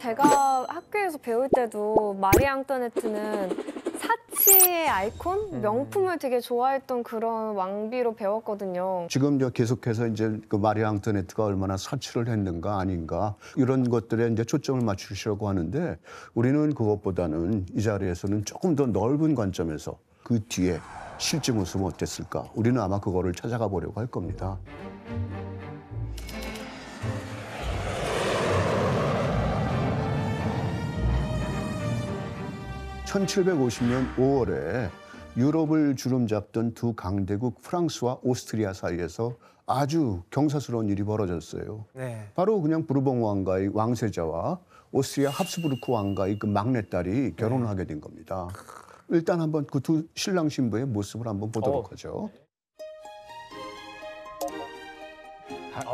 제가 학교에서 배울 때도 마리 앙뚜아네트는 사치의 아이콘? 명품을 되게 좋아했던 그런 왕비로 배웠거든요. 지금 계속해서 이제 그 마리 앙뚜아네트가 얼마나 사치를 했는가 아닌가 이런 것들에 이제 초점을 맞추시려고 하는데 우리는 그것보다는 이 자리에서는 조금 더 넓은 관점에서 그 뒤에 실제 모습은 어땠을까? 우리는 아마 그거를 찾아가 보려고 할 겁니다. (1750년 5월에) 유럽을 주름잡던 두 강대국 프랑스와 오스트리아 사이에서 아주 경사스러운 일이 벌어졌어요. 네. 바로 그냥 부르봉 왕가의 왕세자와 오스트리아 합스부르크 왕가의 그 막내딸이 결혼을 하게 된 겁니다. 일단 한번 그 두 신랑 신부의 모습을 한번 보도록 하죠.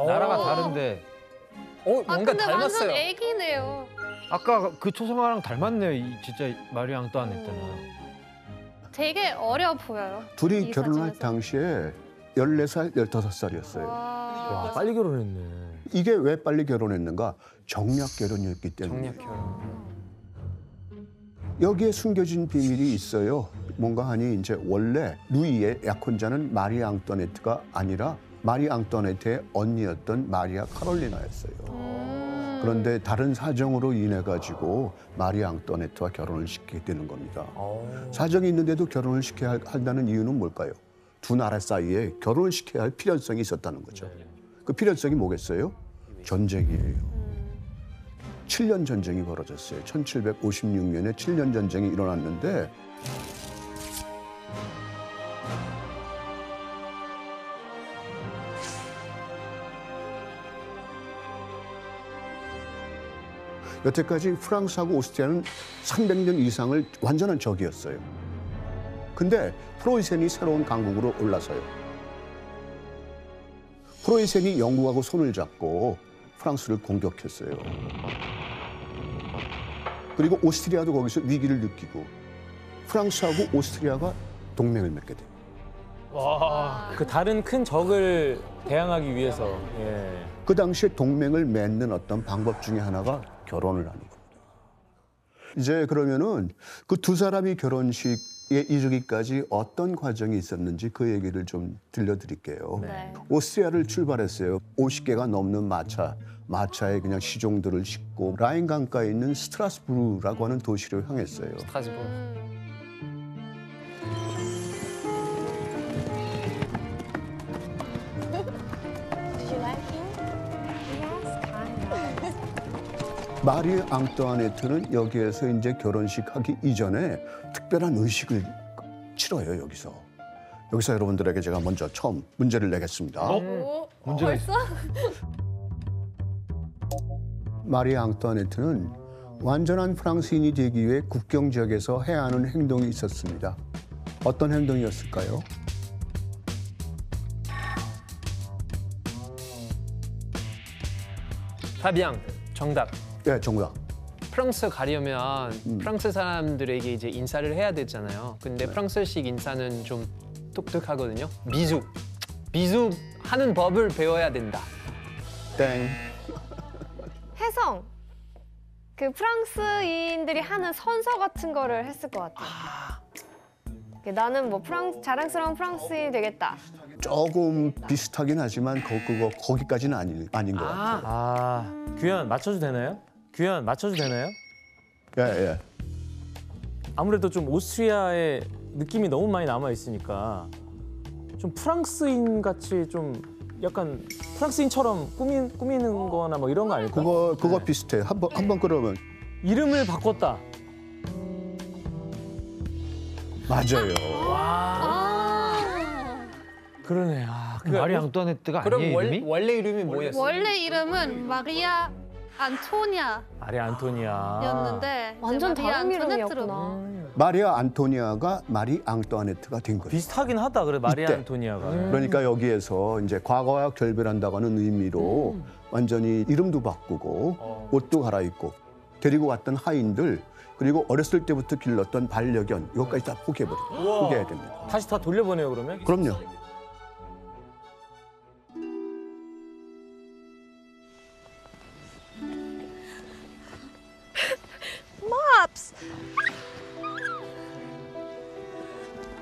나라가 다른데. 뭔가 근데 닮았어요. 완전 애기네요. 아까 그 초상화랑 닮았네요. 진짜 마리 앙뚜아네트는. 되게 어려 보여요. 둘이 이 결혼할 사진에서. 당시에 14살, 15살이었어요. 와. 빨리 결혼했네. 이게 왜 빨리 결혼했는가? 정략 결혼이었기 때문에. 정략 결혼. 여기에 숨겨진 비밀이 있어요. 뭔가 하니 이제 원래 루이의 약혼자는 마리 앙뚜아네트가 아니라 마리 앙뚜아네트의 언니였던 마리아 카롤리나였어요. 그런데 다른 사정으로 인해 가지고 마리 앙뚜아네트와 결혼을 시키게 되는 겁니다. 사정이 있는데도 결혼을 시켜야 한다는 이유는 뭘까요? 두 나라 사이에 결혼을 시켜야 할 필연성이 있었다는 거죠. 그 필연성이 뭐겠어요? 전쟁이에요. 7년 전쟁이 벌어졌어요. 1756년에 7년 전쟁이 일어났는데 여태까지 프랑스하고 오스트리아는 300년 이상을 완전한 적이었어요. 근데 프로이센이 새로운 강국으로 올라서요. 프로이센이 영국하고 손을 잡고 프랑스를 공격했어요. 그리고 오스트리아도 거기서 위기를 느끼고 프랑스하고 오스트리아가 동맹을 맺게 돼요. 그 다른 큰 적을 대항하기 위해서. 예. 그 당시에 동맹을 맺는 어떤 방법 중에 하나가 결혼을 하는 겁니다. 이제 그러면은 그 두 사람이 결혼식에 이르기까지 어떤 과정이 있었는지 그 얘기를 좀 들려드릴게요. 네. 오스트리아를 출발했어요. 50개가 넘는 마차에 그냥 시종들을 싣고 라인 강가에 있는 스트라스부르라고 하는 도시로 향했어요. 스트라스부르. 마리 앙뚜아네트는 여기에서 이제 결혼식 하기 이전에 특별한 의식을 치러요, 여기서. 여기서 여러분들에게 제가 먼저 처음 문제를 내겠습니다. 문제가 벌써? 마리 앙뚜아네트는 완전한 프랑스인이 되기 위해 국경 지역에서 해야 하는 행동이 있었습니다. 어떤 행동이었을까요? 파비앙 정답. 네, 정답. 프랑스 가려면 프랑스 사람들에게 이제 인사를 해야 되잖아요. 근데 프랑스식 인사는 좀 독특하거든요. 미숙 하는 법을 배워야 된다. 땡. 혜성. 그 프랑스인들이 하는 선서 같은 거를 했을 것 같아. 나는 뭐 자랑스러운 프랑스인이 되겠다. 조금 비슷하긴 하지만 거기까지는 아닌 것 같아요. 규현 맞춰도 되나요? 규현 맞춰도 되나요? 예, 예. 아무래도 좀 오스트리아의 느낌이 너무 많이 남아 있으니까 좀 프랑스인 같이 좀 약간 프랑스인처럼 꾸미는 거나 뭐 이런 거 아닐까? 그거 비슷해요. 한번 그러면 이름을 바꿨다. 맞아요. 그러네. 마리 앙뚜아네트가 그럼 아니에요, 이름이? 원래 이름이 뭐였어요? 원래 이름은 마리아 안토니아였는데 마리 안토니아. 완전 마리아 다른 안토네트로. 이름이었구나. 마리아 안토니아가 마리 앙뚜아네트가 된 거예요. 비슷하긴 하다. 그래 마리 이때. 안토니아가. 그러니까 여기에서 이제 과거와 결별한다고 하는 의미로 완전히 이름도 바꾸고 옷도 갈아입고 데리고 왔던 하인들 그리고 어렸을 때부터 길렀던 반려견 이것까지 다 포기해야 됩니다. 다시 다 돌려보내요 그러면? 그럼요.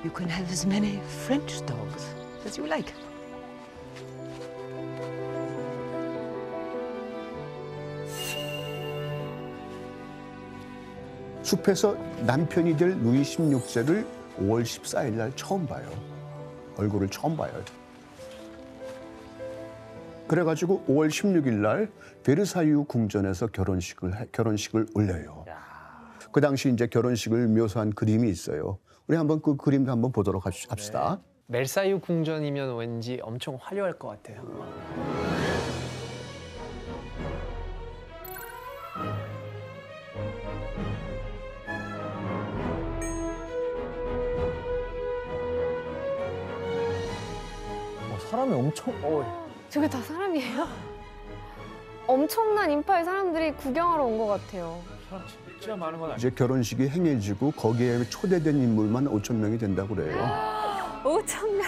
You can have as many French dogs as you like. 숲에서 남편이 될 루이 16세를 5월 14일 날 처음 봐요. 얼굴을 처음 봐요. 그래가지고 5월 16일 날 베르사유 궁전에서 결혼식을 올려요. 그 당시 이제 결혼식을 묘사한 그림이 있어요. 우리 한번 그 그림 한번 보도록 합시다. 벨사유 궁전이면 왠지 엄청 화려할 것 같아요. 사람이 엄청 저게 다 사람이에요? 엄청난 인파의 사람들이 구경하러 온 것 같아요. 사람 진짜 많은 건 아니에요. 이제 결혼식이 행해지고 거기에 초대된 인물만 5천 명이 된다고 그래요. 5천 명.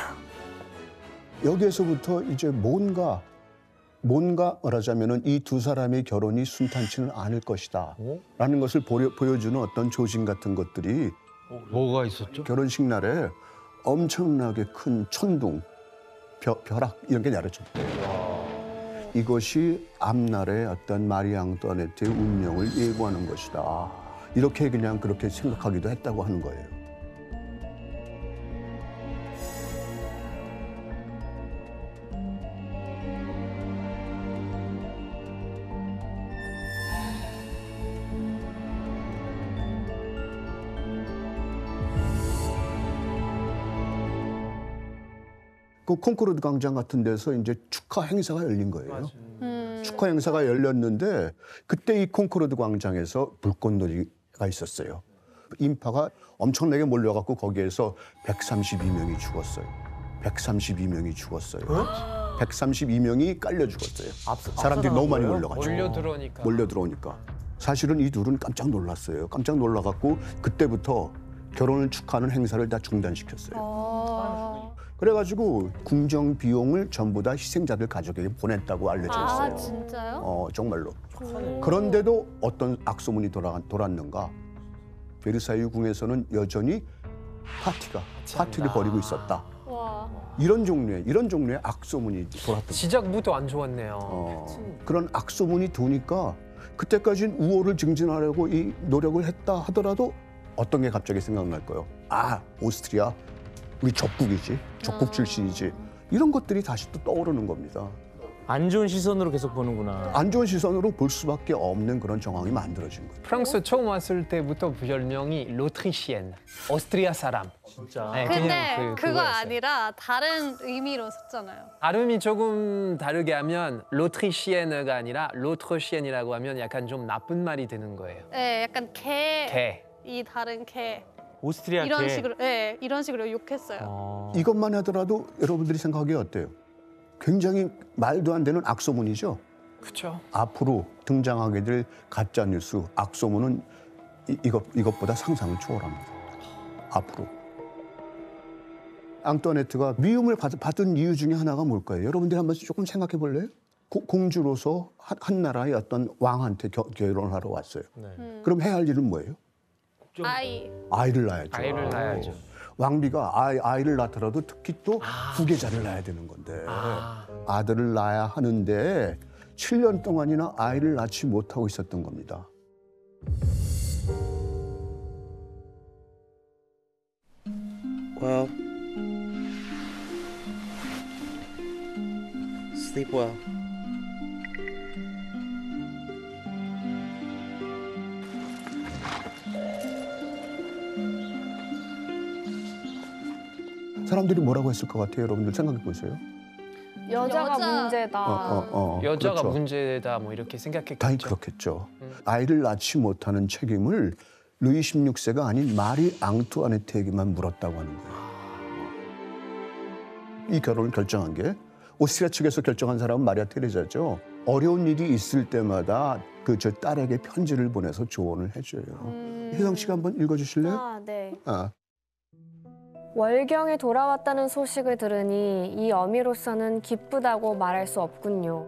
여기에서부터 이제 뭔가 말하자면은 이 두 사람의 결혼이 순탄치는 않을 것이다. 라는 것을 보여주는 어떤 조짐 같은 것들이 뭐가 있었죠? 결혼식 날에 엄청나게 큰 천둥, 벼락 이런 게 내려졌대요. 이것이 앞날의 어떤 마리 앙뚜아네트의 운명을 예고하는 것이다. 이렇게 그냥 그렇게 생각하기도 했다고 하는 거예요. 그 콩코르드 광장 같은 데서 이제 축하 행사가 열린 거예요. 축하 행사가 열렸는데 그때 이 콩코르드 광장에서 불꽃놀이가 있었어요. 인파가 엄청나게 몰려갖고 거기에서 132명이 죽었어요. 132명이 죽었어요. 132명이 깔려 죽었어요. 사람들이 너무 많이 몰려가지고. 몰려들어오니까. 사실은 이 둘은 깜짝 놀랐어요. 깜짝 놀라갖고 그때부터 결혼을 축하하는 행사를 다 중단시켰어요. 그래가지고 궁정 비용을 전부 다 희생자들 가족에게 보냈다고 알려져 있어요. 아, 진짜요? 정말로. 그런데도 어떤 악소문이 돌았는가? 베르사유 궁에서는 여전히 파티를 벌이고 있었다. 와. 이런 종류의 악소문이 돌았던 거예요. 시작부터 안 좋았네요. 그런 악소문이 도니까 그때까지는 우호를 증진하려고 이 노력을 했다 하더라도 어떤 게 갑자기 생각날 거예요. 아, 오스트리아 우리 적국이지, 적국 출신이지. 이런 것들이 다시 또 떠오르는 겁니다. 안 좋은 시선으로 계속 보는구나. 안 좋은 시선으로 볼 수밖에 없는 그런 정황이 만들어진 거예요. 프랑스 처음 왔을 때부터 별명이 로트리시엔, 오스트리아 사람. 진짜. 네, 근데 그냥 그거 그거였어요. 아니라 다른 의미로 썼잖아요. 발음이 조금 다르게 하면 로트리시엔가 아니라 로트르시엔이라고 하면 약간 좀 나쁜 말이 되는 거예요. 네, 약간 개. 이 다른 개. 오스트리아 이런 개. 식으로, 네, 이런 식으로 욕했어요. 이것만 하더라도 여러분들이 생각하기에 어때요? 굉장히 말도 안 되는 악소문이죠. 그렇죠. 앞으로 등장하게 될 가짜 뉴스, 악소문은 이것보다 상상을 초월합니다. 앞으로. 앙뚜아네트가 미움을 받은 이유 중에 하나가 뭘까요? 여러분들이 한번 조금 생각해 볼래요? 공주로서 한 나라의 어떤 왕한테 결혼하러 왔어요. 그럼 해야 할 일은 뭐예요? 아이를 낳아야죠. 아이를 낳아야죠. 왕비가 아이를 낳더라도 특히 또 후계자를 낳아야 되는 건데 아들을 낳아야 하는데 7년 동안이나 아이를 낳지 못하고 있었던 겁니다. Well, sleep well. 사람들이 뭐라고 했을 것 같아요? 여러분들 생각해 보세요. 여자가 문제다. 여자가 그렇죠. 문제다 뭐 이렇게 생각했겠죠. 당연히 그렇겠죠. 아이를 낳지 못하는 책임을 루이 16세가 아닌 마리 앙뚜아네트에게만 물었다고 하는 거예요. 이 결혼을 결정한 게 오스트리아 측에서 결정한 사람은 마리아 테레자죠. 어려운 일이 있을 때마다 저 딸에게 편지를 보내서 조언을 해줘요. 혜성 씨가 한번 읽어주실래요? 네. 아. 월경에 돌아왔다는 소식을 들으니 이 어미로서는 기쁘다고 말할 수 없군요.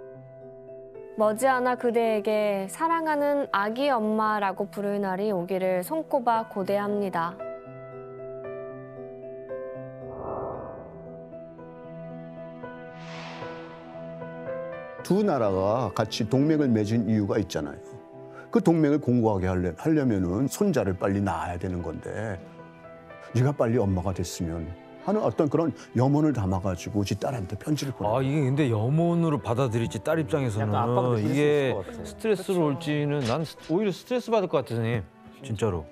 머지않아 그대에게 사랑하는 아기 엄마라고 부를 날이 오기를 손꼽아 고대합니다. 두 나라가 같이 동맹을 맺은 이유가 있잖아요. 그 동맹을 공고하게 하려면은 손자를 빨리 낳아야 되는 건데 네가 빨리 엄마가 됐으면 하는 어떤 그런 염원을 담아가지고 지 딸한테 편지를 보내. 아 이게 근데 염원으로 받아들일지 딸 약간 압박도 입장에서는 그럴 수 이게 있을 것 같아. 스트레스로 올지는 난 오히려 스트레스 받을 것 같아 선생님. 진짜로.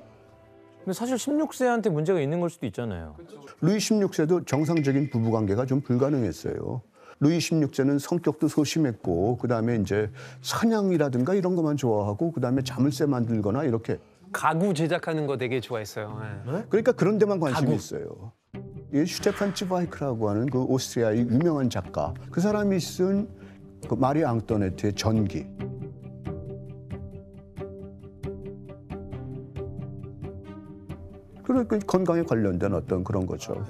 근데 사실 16세한테 문제가 있는 걸 수도 있잖아요. 루이 16세도 정상적인 부부관계가 좀 불가능했어요. 루이 16세는 성격도 소심했고 그다음에 이제 사냥이라든가 이런 것만 좋아하고 그다음에 자물쇠 만들거나 이렇게 가구 제작하는 거 되게 좋아했어요. 예. 그러니까 그런 데만 관심이 있어요. 이 슈테판 츠바이크라고 하는 그 오스트리아의 유명한 작가 그 사람이 쓴 그 마리 앙토네트의 전기. 그러니까 건강에 관련된 어떤 그런 거죠.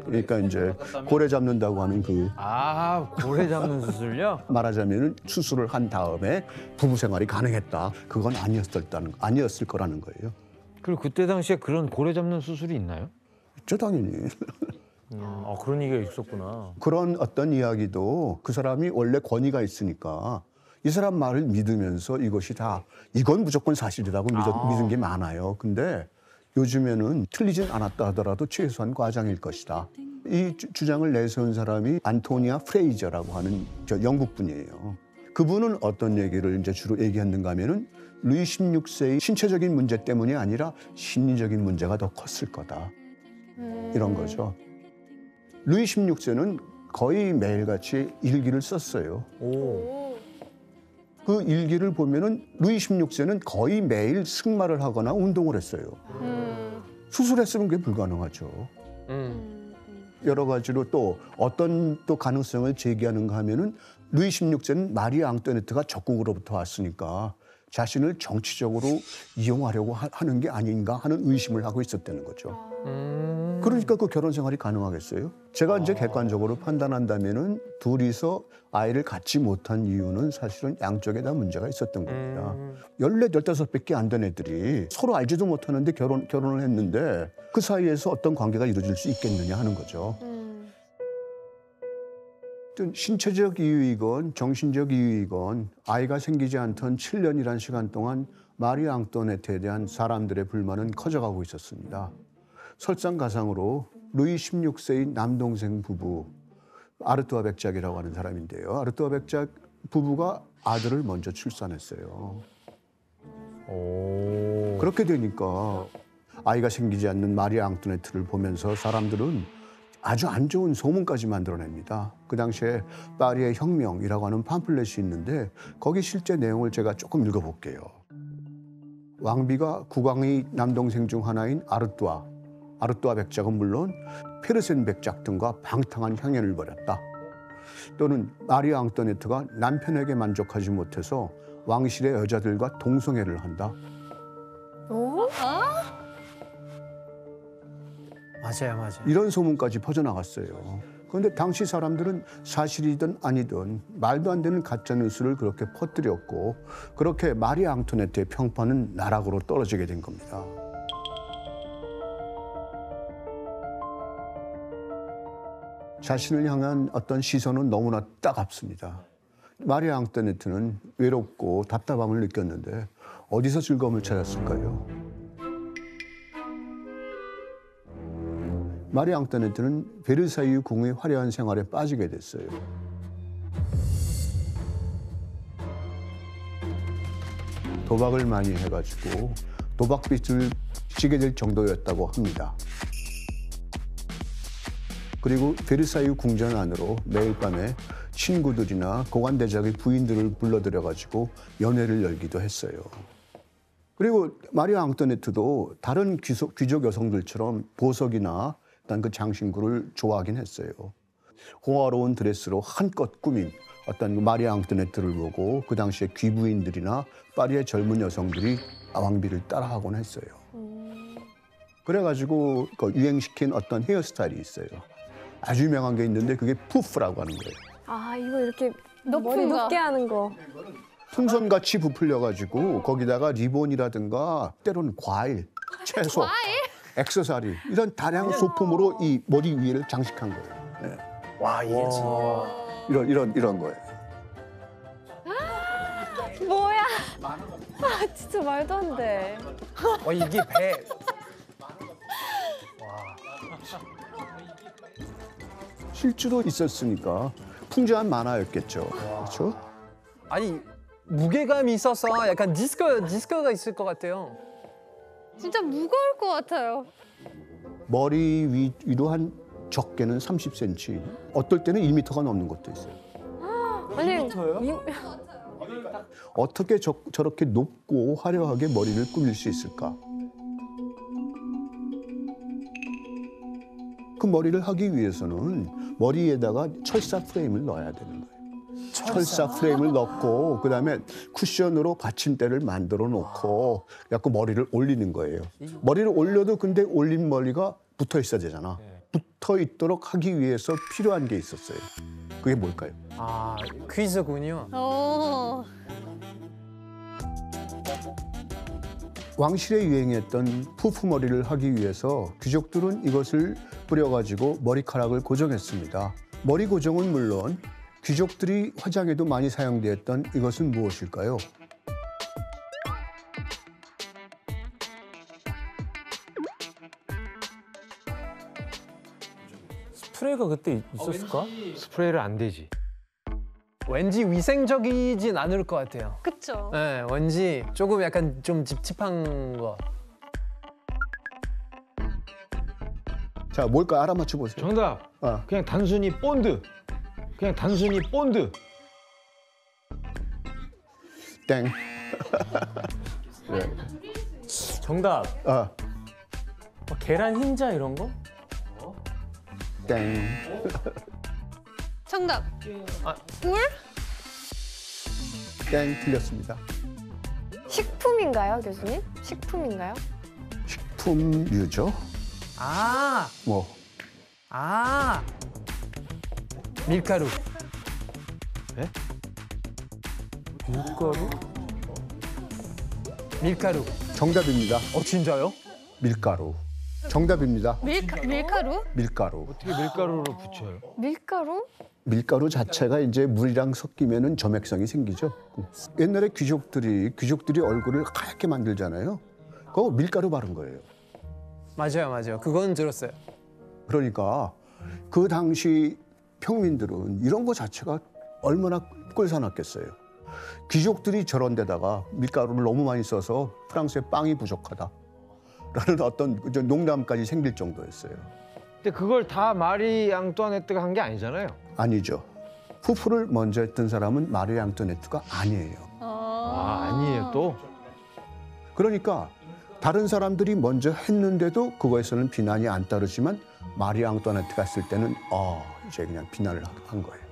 그러니까 이제 고래 잡는다고 하는 그 아 고래 잡는 수술요? 말하자면 수술을 한 다음에 부부 생활이 가능했다. 그건 아니었을 거라는 거예요. 그리고 그때 당시에 그런 고래 잡는 수술이 있나요? 저 당연히 그런 얘기가 있었구나. 그런 어떤 이야기도 그 사람이 원래 권위가 있으니까 이 사람 말을 믿으면서 이것이 다 이건 무조건 사실이라고 믿은 게 많아요. 근데 요즘에는 틀리진 않았다 하더라도 최소한 과장일 것이다. 이 주장을 내세운 사람이 안토니아 프레이저라고 하는 저 영국 분이에요. 그분은 어떤 얘기를 이제 주로 얘기했는가 하면은 루이 16세의 신체적인 문제 때문이 아니라 심리적인 문제가 더 컸을 거다. 이런 거죠. 루이 16세는 거의 매일같이 일기를 썼어요. 그 일기를 보면은 루이 16세는 거의 매일 승마를 하거나 운동을 했어요. 수술했으면 그게 불가능하죠. 여러 가지로 또 어떤 또 가능성을 제기하는가 하면은 루이 16세는 마리 앙토네트가 적국으로부터 왔으니까 자신을 정치적으로 이용하려고 하는 게 아닌가 하는 의심을 하고 있었다는 거죠. 그러니까 그 결혼 생활이 가능하겠어요? 제가 이제 객관적으로 판단한다면은 둘이서 아이를 갖지 못한 이유는 사실은 양쪽에 다 문제가 있었던 겁니다. 14, 15밖에 안 된 애들이 서로 알지도 못하는데 결혼을 했는데 그 사이에서 어떤 관계가 이루어질 수 있겠느냐 하는 거죠. 신체적 이유이건 정신적 이유이건 아이가 생기지 않던 7년이란 시간 동안 마리 앙토네트에 대한 사람들의 불만은 커져가고 있었습니다. 설상가상으로 루이 16세의 남동생 부부 아르투아 백작이라고 하는 사람인데요. 아르투아 백작 부부가 아들을 먼저 출산했어요. 그렇게 되니까 아이가 생기지 않는 마리 앙토네트를 보면서 사람들은 아주 안 좋은 소문까지 만들어냅니다. 그 당시에 파리의 혁명이라고 하는 팜플렛이 있는데 거기 실제 내용을 제가 조금 읽어볼게요. 왕비가 국왕의 남동생 중 하나인 아르뚜아 백작은 물론 페르센 백작 등과 방탕한 향연을 벌였다. 또는 마리 앙토네트가 남편에게 만족하지 못해서 왕실의 여자들과 동성애를 한다. 맞아요. 이런 소문까지 퍼져나갔어요. 그런데 당시 사람들은 사실이든 아니든 말도 안 되는 가짜뉴스를 그렇게 퍼뜨렸고 그렇게 마리 앙토네트의 평판은 나락으로 떨어지게 된 겁니다. 자신을 향한 어떤 시선은 너무나 따갑습니다. 마리 앙토네트는 외롭고 답답함을 느꼈는데 어디서 즐거움을 찾았을까요? 마리 앙토네트는 베르사유 궁의 화려한 생활에 빠지게 됐어요. 도박을 많이 해가지고 도박빚을 지게 될 정도였다고 합니다. 그리고 베르사유 궁전 안으로 매일 밤에 친구들이나 고관대작의 부인들을 불러들여가지고 연회를 열기도 했어요. 그리고 마리 앙토네트도 다른 귀족 여성들처럼 보석이나 어떤 그 장신구를 좋아하긴 했어요. 호화로운 드레스로 한껏 꾸민 어떤 마리 앙토네트를 보고 그 당시에 귀부인들이나 파리의 젊은 여성들이 왕비를 따라하곤 했어요. 그래가지고 그 유행시킨 어떤 헤어스타일이 있어요. 아주 유명한 게 있는데 그게 푸프라고 하는 거예요. 아, 이거 이렇게 높은 머리 거. 높게 하는 거. 풍선같이 부풀려가지고 거기다가 리본이라든가 때로는 과일, 채소, 액세서리 이런 다양한 소품으로 이 머리 위를 장식한 거예요. 네. 와 이게 진짜. 이런 거예요. 아, 진짜 말도 안 돼. 이게 배. 실제로 있었으니까 풍부한 만화였겠죠. 그렇죠? 아니 무게감이 있어서 약간 디스크가 있을 것 같아요. 진짜 무거울 것 같아요. 머리 위로 한 적게는 30cm, 어떨 때는 1m가 넘는 것도 있어요. 아니, 어떻게 저렇게 높고 화려하게 머리를 꾸밀 수 있을까? 그 머리를 하기 위해서는 머리에다가 철사 프레임을 넣어야 되는 거예요. 철사 프레임을 넣고 그다음에 쿠션으로 받침대를 만들어 놓고 그래갖고 머리를 올리는 거예요. 머리를 올려도 근데 올린 머리가 붙어 있어야 되잖아. 붙어 있도록 하기 위해서 필요한 게 있었어요. 그게 뭘까요? 아 퀴즈군요. 왕실에 유행했던 푸프 머리를 하기 위해서 귀족들은 이것을 뿌려가지고 머리카락을 고정했습니다. 머리 고정은 물론 귀족들이 화장에도 많이 사용되었던 이것은 무엇일까요? 스프레이가 그때 있었을까? 스프레이를 안 되지. 왠지 위생적이진 않을 것 같아요. 그쵸? 네, 왠지 조금 약간 좀 찝찝한 거. 자, 뭘까 알아맞혀 보세요. 정답. 그냥 단순히 본드. 그냥 단순히 본드. 땡. 네. 정답. 계란 흰자 이런 거? 땡. 정답. 꿀? 땡 틀렸습니다. 식품인가요, 교수님? 식품인가요? 식품류죠. 아, 뭐 밀가루. 밀가루? 밀가루. 정답입니다. 진짜요? 밀가루. 정답입니다. 밀가루? 밀가루. 어떻게 밀가루를 붙여요? 밀가루? 밀가루 자체가 이제 물이랑 섞이면은 점액성이 생기죠. 옛날에 귀족들이 얼굴을 하얗게 만들잖아요. 그거 밀가루 바른 거예요. 맞아요. 그건 들었어요. 그러니까 그 당시 평민들은 이런 거 자체가 얼마나 꼴사납겠어요. 귀족들이 저런 데다가 밀가루를 너무 많이 써서 프랑스에 빵이 부족하다라는 어떤 농담까지 생길 정도였어요. 근데 그걸 다 마리 앙뚜아네트가 한 게 아니잖아요. 아니죠. 푸프를 먼저 했던 사람은 마리 앙뚜아네트가 아니에요. 아니에요 또? 그러니까 다른 사람들이 먼저 했는데도 그거에서는 비난이 안 따르지만 마리 앙뚜아네트가 했을 때는 이제 그냥 비난을 한 거예요.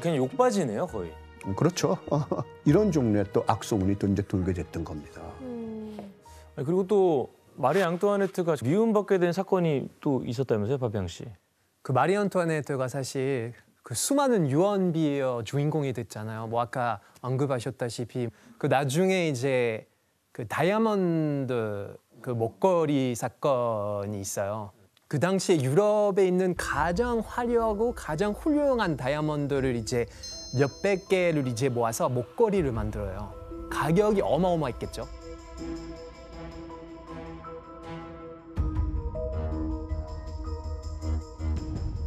그냥 욕바지네요 거의. 그렇죠. 이런 종류의 또 악소문이 또 이제 돌게 됐던 겁니다. 그리고 또 마리 앙뚜아네트가 미움받게 된 사건이 또 있었다면서요, 파비앙 씨? 그 마리 안투아네트가 사실 그 수많은 유언비어 주인공이 됐잖아요. 뭐 아까 언급하셨다시피 그 나중에 이제 그 다이아몬드 그 목걸이 사건이 있어요. 그 당시에 유럽에 있는 가장 화려하고 가장 훌륭한 다이아몬드를 이제 몇백 개를 이제 모아서 목걸이를 만들어요. 가격이 어마어마했겠죠.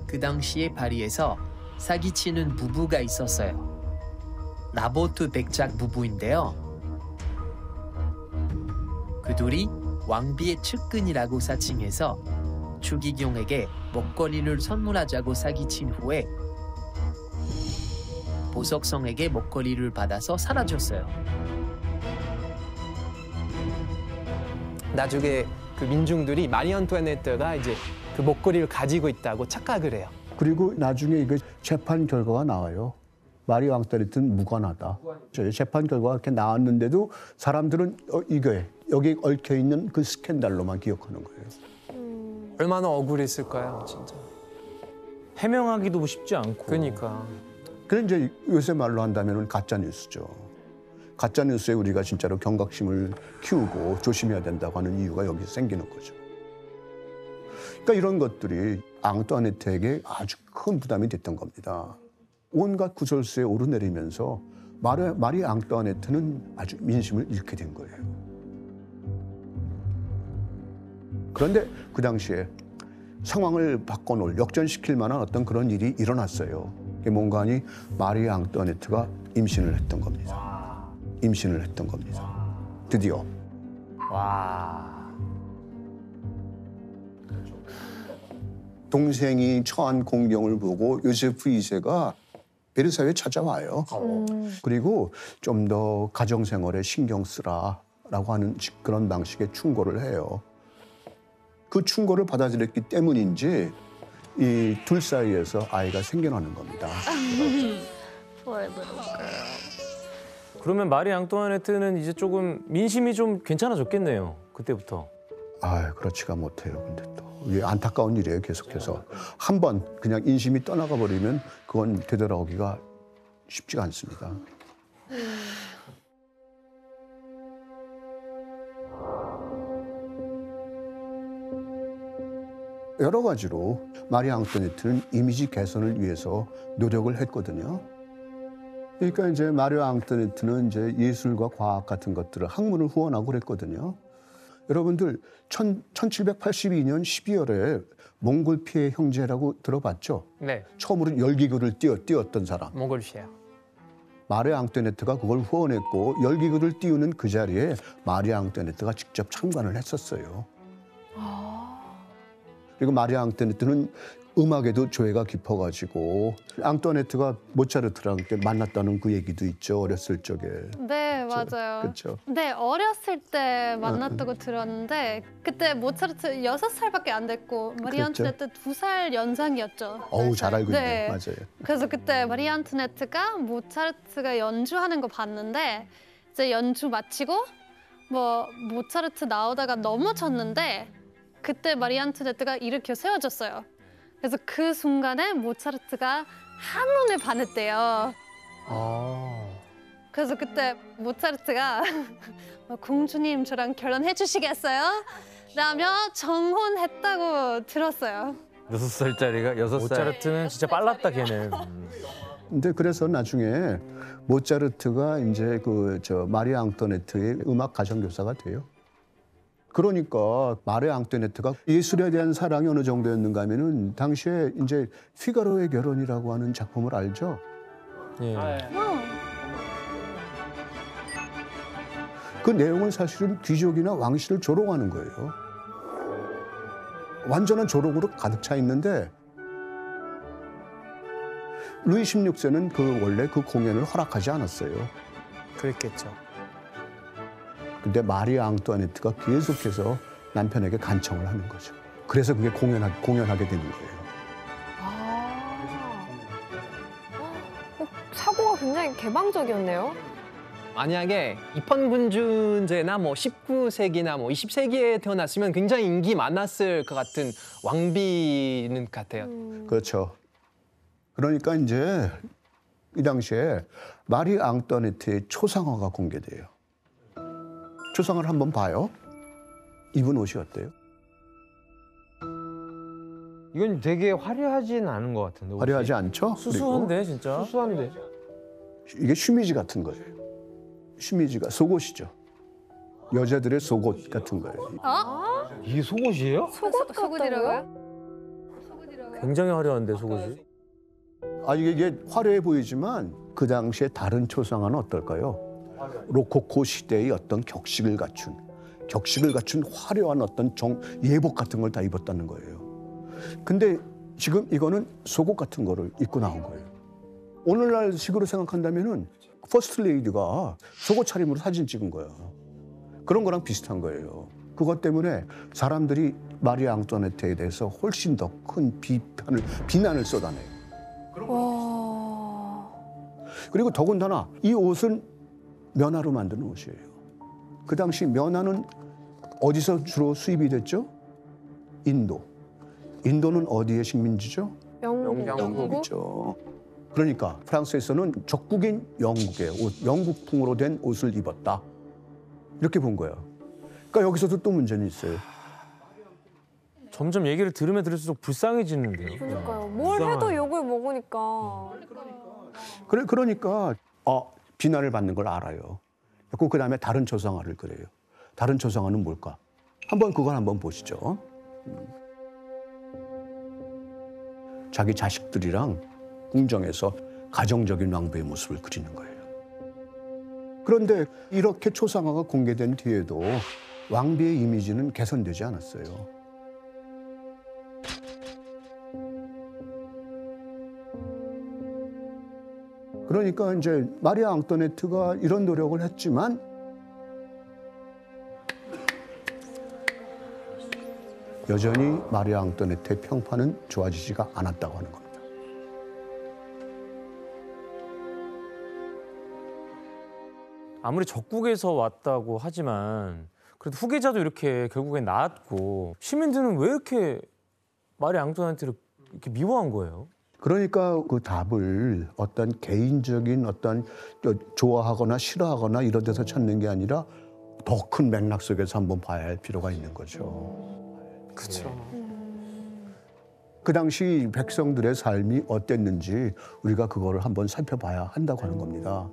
그 당시에 파리에서 사기치는 부부가 있었어요. 라보트 백작 부부인데요. 그 둘이 왕비의 측근이라고 사칭해서 추기경에게 목걸이를 선물하자고 사기친 후에 보석성에게 목걸이를 받아서 사라졌어요. 나중에 그 민중들이 마리 안투아네트가 이제 그 목걸이를 가지고 있다고 착각을 해요. 그리고 나중에 이거 재판 결과가 나와요. 마리 앙뚜아네트는 무관하다. 재판 결과가 이렇게 나왔는데도 사람들은 이게 여기 얽혀 있는 그 스캔들로만 기억하는 거예요. 얼마나 억울했을까요, 진짜. 해명하기도 쉽지 않고. 그러니까. 그래 이제 요새 말로 한다면은 가짜 뉴스죠. 가짜 뉴스에 우리가 진짜로 경각심을 키우고 조심해야 된다고 하는 이유가 여기서 생기는 거죠. 그러니까 이런 것들이 앙뚜아네트에게 아주 큰 부담이 됐던 겁니다. 온갖 구설수에 오르내리면서 마리 앙뚜아네트는 아주 민심을 잃게 된 거예요. 그런데 그 당시에 상황을 바꿔놓을 역전시킬 만한 어떤 그런 일이 일어났어요. 그게 뭔가 하니 마리 앙뚜아네트가 임신을 했던 겁니다. 임신을 했던 겁니다. 드디어. 와. 동생이 처한 공경을 보고 요세프 2세가 베르사유에 찾아와요. 그리고 좀 더 가정생활에 신경 쓰라라고 하는 그런 방식의 충고를 해요. 그 충고를 받아들였기 때문인지 이 둘 사이에서 아이가 생겨나는 겁니다. 그러면 마리 앙뚜아네트는 이제 조금 민심이 좀 괜찮아졌겠네요. 그때부터. 아, 그렇지가 못해요. 근데 또 이게 안타까운 일이에요. 계속해서 한 번 그냥 인심이 떠나가 버리면 그건 되돌아오기가 쉽지가 않습니다. 여러 가지로 마리 앙뚜아네트는 이미지 개선을 위해서 노력을 했거든요. 그러니까 이제 마리 앙뚜아네트는 이제 예술과 과학 같은 것들을 학문을 후원하고 그랬거든요. 여러분들 1782년 12월에 몽골 피해 형제라고 들어봤죠? 네, 처음으로 열기구를 띄웠던 사람. 몽골시아. 마리 앙뚜아네트가 그걸 후원했고 열기구를 띄우는 그 자리에 마리 앙뚜아네트가 직접 참관을 했었어요. 그리고 마리 앙뚜아네트는 음악에도 조예가 깊어가지고 앙뚜아네트가 모차르트랑 만났다는 그 얘기도 있죠. 어렸을 적에. 네, 맞아요. 그렇죠. 네, 어렸을 때 만났다고 들었는데 그때 모차르트 6살밖에 안 됐고 마리 그렇죠. 앙투네트 2살 연상이었죠. 어우, 잘 알고 있네. 네. 맞아요. 그래서 그때 마리 앙투네트가 모차르트가 연주하는 거 봤는데 이제 연주 마치고 뭐 모차르트 나오다가 넘어졌는데 그때 마리 앙투네트가 일으켜 세워줬어요. 그래서 그 순간에 모차르트가 한눈에 반했대요. 그래서 그때 모차르트가 공주님 저랑 결혼해 주시겠어요? 라며 정혼했다고 들었어요. 6살짜리가 6살. 모차르트는 진짜 빨랐다 걔는. 근데 그래서 나중에 모차르트가 이제 마리 앙뚜아네트의 음악 가정교사가 돼요. 그러니까 마리 앙뚜아네트가 예술에 대한 사랑이 어느 정도였는가 하면은 당시에 이제 피가로의 결혼이라고 하는 작품을 알죠? 예. 그 내용은 사실은 귀족이나 왕실을 조롱하는 거예요. 완전한 조롱으로 가득 차 있는데 루이 16세는 원래 그 공연을 허락하지 않았어요. 그랬겠죠. 근데 마리 앙뚜아네트가 계속해서 남편에게 간청을 하는 거죠. 그래서 그게 공연하게 되는 거예요. 사고가 굉장히 개방적이었네요. 만약에 입헌군주제나 뭐 19세기나 뭐 20세기에 태어났으면 굉장히 인기 많았을 것 같은 왕비는 같아요. 그렇죠. 그러니까 이제 이 당시에 마리 앙뚜아네트의 초상화가 공개돼요. 초상화를 한번 봐요. 입은 옷이 어때요? 이건 되게 화려하진 않은 것 같은데. 옷이. 화려하지 않죠? 수수한데 진짜. 수수한데. 그리고 이게 쉬미지 같은 거예요. 쉬미지가 속옷이죠. 여자들의 속옷 같은 거예요. 이게 속옷이에요? 속옷이라고요? 굉장히 화려한데 속옷이. 이게 화려해 보이지만 그 당시에 다른 초상화는 어떨까요? 로코코 시대의 어떤 격식을 갖춘 화려한 어떤 예복 같은 걸 다 입었다는 거예요. 근데 지금 이거는 속옷 같은 거를 입고 나온 거예요. 오늘날 식으로 생각한다면은 퍼스트 레이디가 속옷 차림으로 사진 찍은 거야. 그런 거랑 비슷한 거예요. 그것 때문에 사람들이 마리 앙뚜아네트에 대해서 훨씬 더 큰 비난을 쏟아내요. 그리고 더군다나 이 옷은 면화로 만든 옷이에요. 그 당시 면화는 어디서 주로 수입이 됐죠? 인도는 어디의 식민지죠? 영국이죠. 그러니까 프랑스에서는 적국인 영국풍으로 된 옷을 입었다. 이렇게 본 거예요. 그러니까 여기서도 또 문제는 있어요. 점점 얘기를 들으면 들을수록 불쌍해지는데요. 그러니까요. 뭘 해도 욕을 먹으니까. 그러니까 비난을 받는 걸 알아요. 그 다음에 다른 초상화를 그려요. 다른 초상화는 뭘까? 그걸 한번 보시죠. 자기 자식들이랑 궁정에서 가정적인 왕비의 모습을 그리는 거예요. 그런데 이렇게 초상화가 공개된 뒤에도 왕비의 이미지는 개선되지 않았어요. 그러니까 이제 마리아 앙토네트가 이런 노력을 했지만 여전히 마리아 앙토네트의 평판은 좋아지지가 않았다고 하는 겁니다. 아무리 적국에서 왔다고 하지만 그래도 후계자도 이렇게 결국엔 나왔고 시민들은 왜 이렇게 마리아 앙토네트를 이렇게 미워한 거예요? 그러니까 그 답을 어떤 개인적인 어떤 좋아하거나 싫어하거나 이런 데서 찾는 게 아니라 더 큰 맥락 속에서 한번 봐야 할 필요가 있는 거죠. 그렇죠. 그 당시 백성들의 삶이 어땠는지 우리가 그거를 한번 살펴봐야 한다고 하는 겁니다.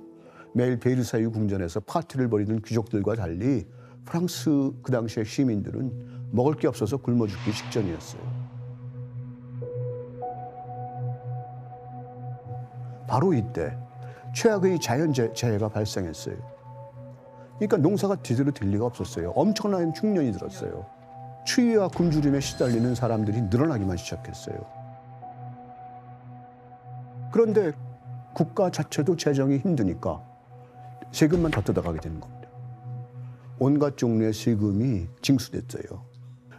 매일 베르사유 궁전에서 파티를 벌이는 귀족들과 달리 프랑스 그 당시의 시민들은 먹을 게 없어서 굶어 죽기 직전이었어요. 바로 이때 최악의 자연재해가 발생했어요. 그러니까 농사가 제대로 될 리가 없었어요. 엄청난 흉년이 들었어요. 추위와 굶주림에 시달리는 사람들이 늘어나기만 시작했어요. 그런데 국가 자체도 재정이 힘드니까 세금만 더 뜯어가게 되는 겁니다. 온갖 종류의 세금이 징수됐어요.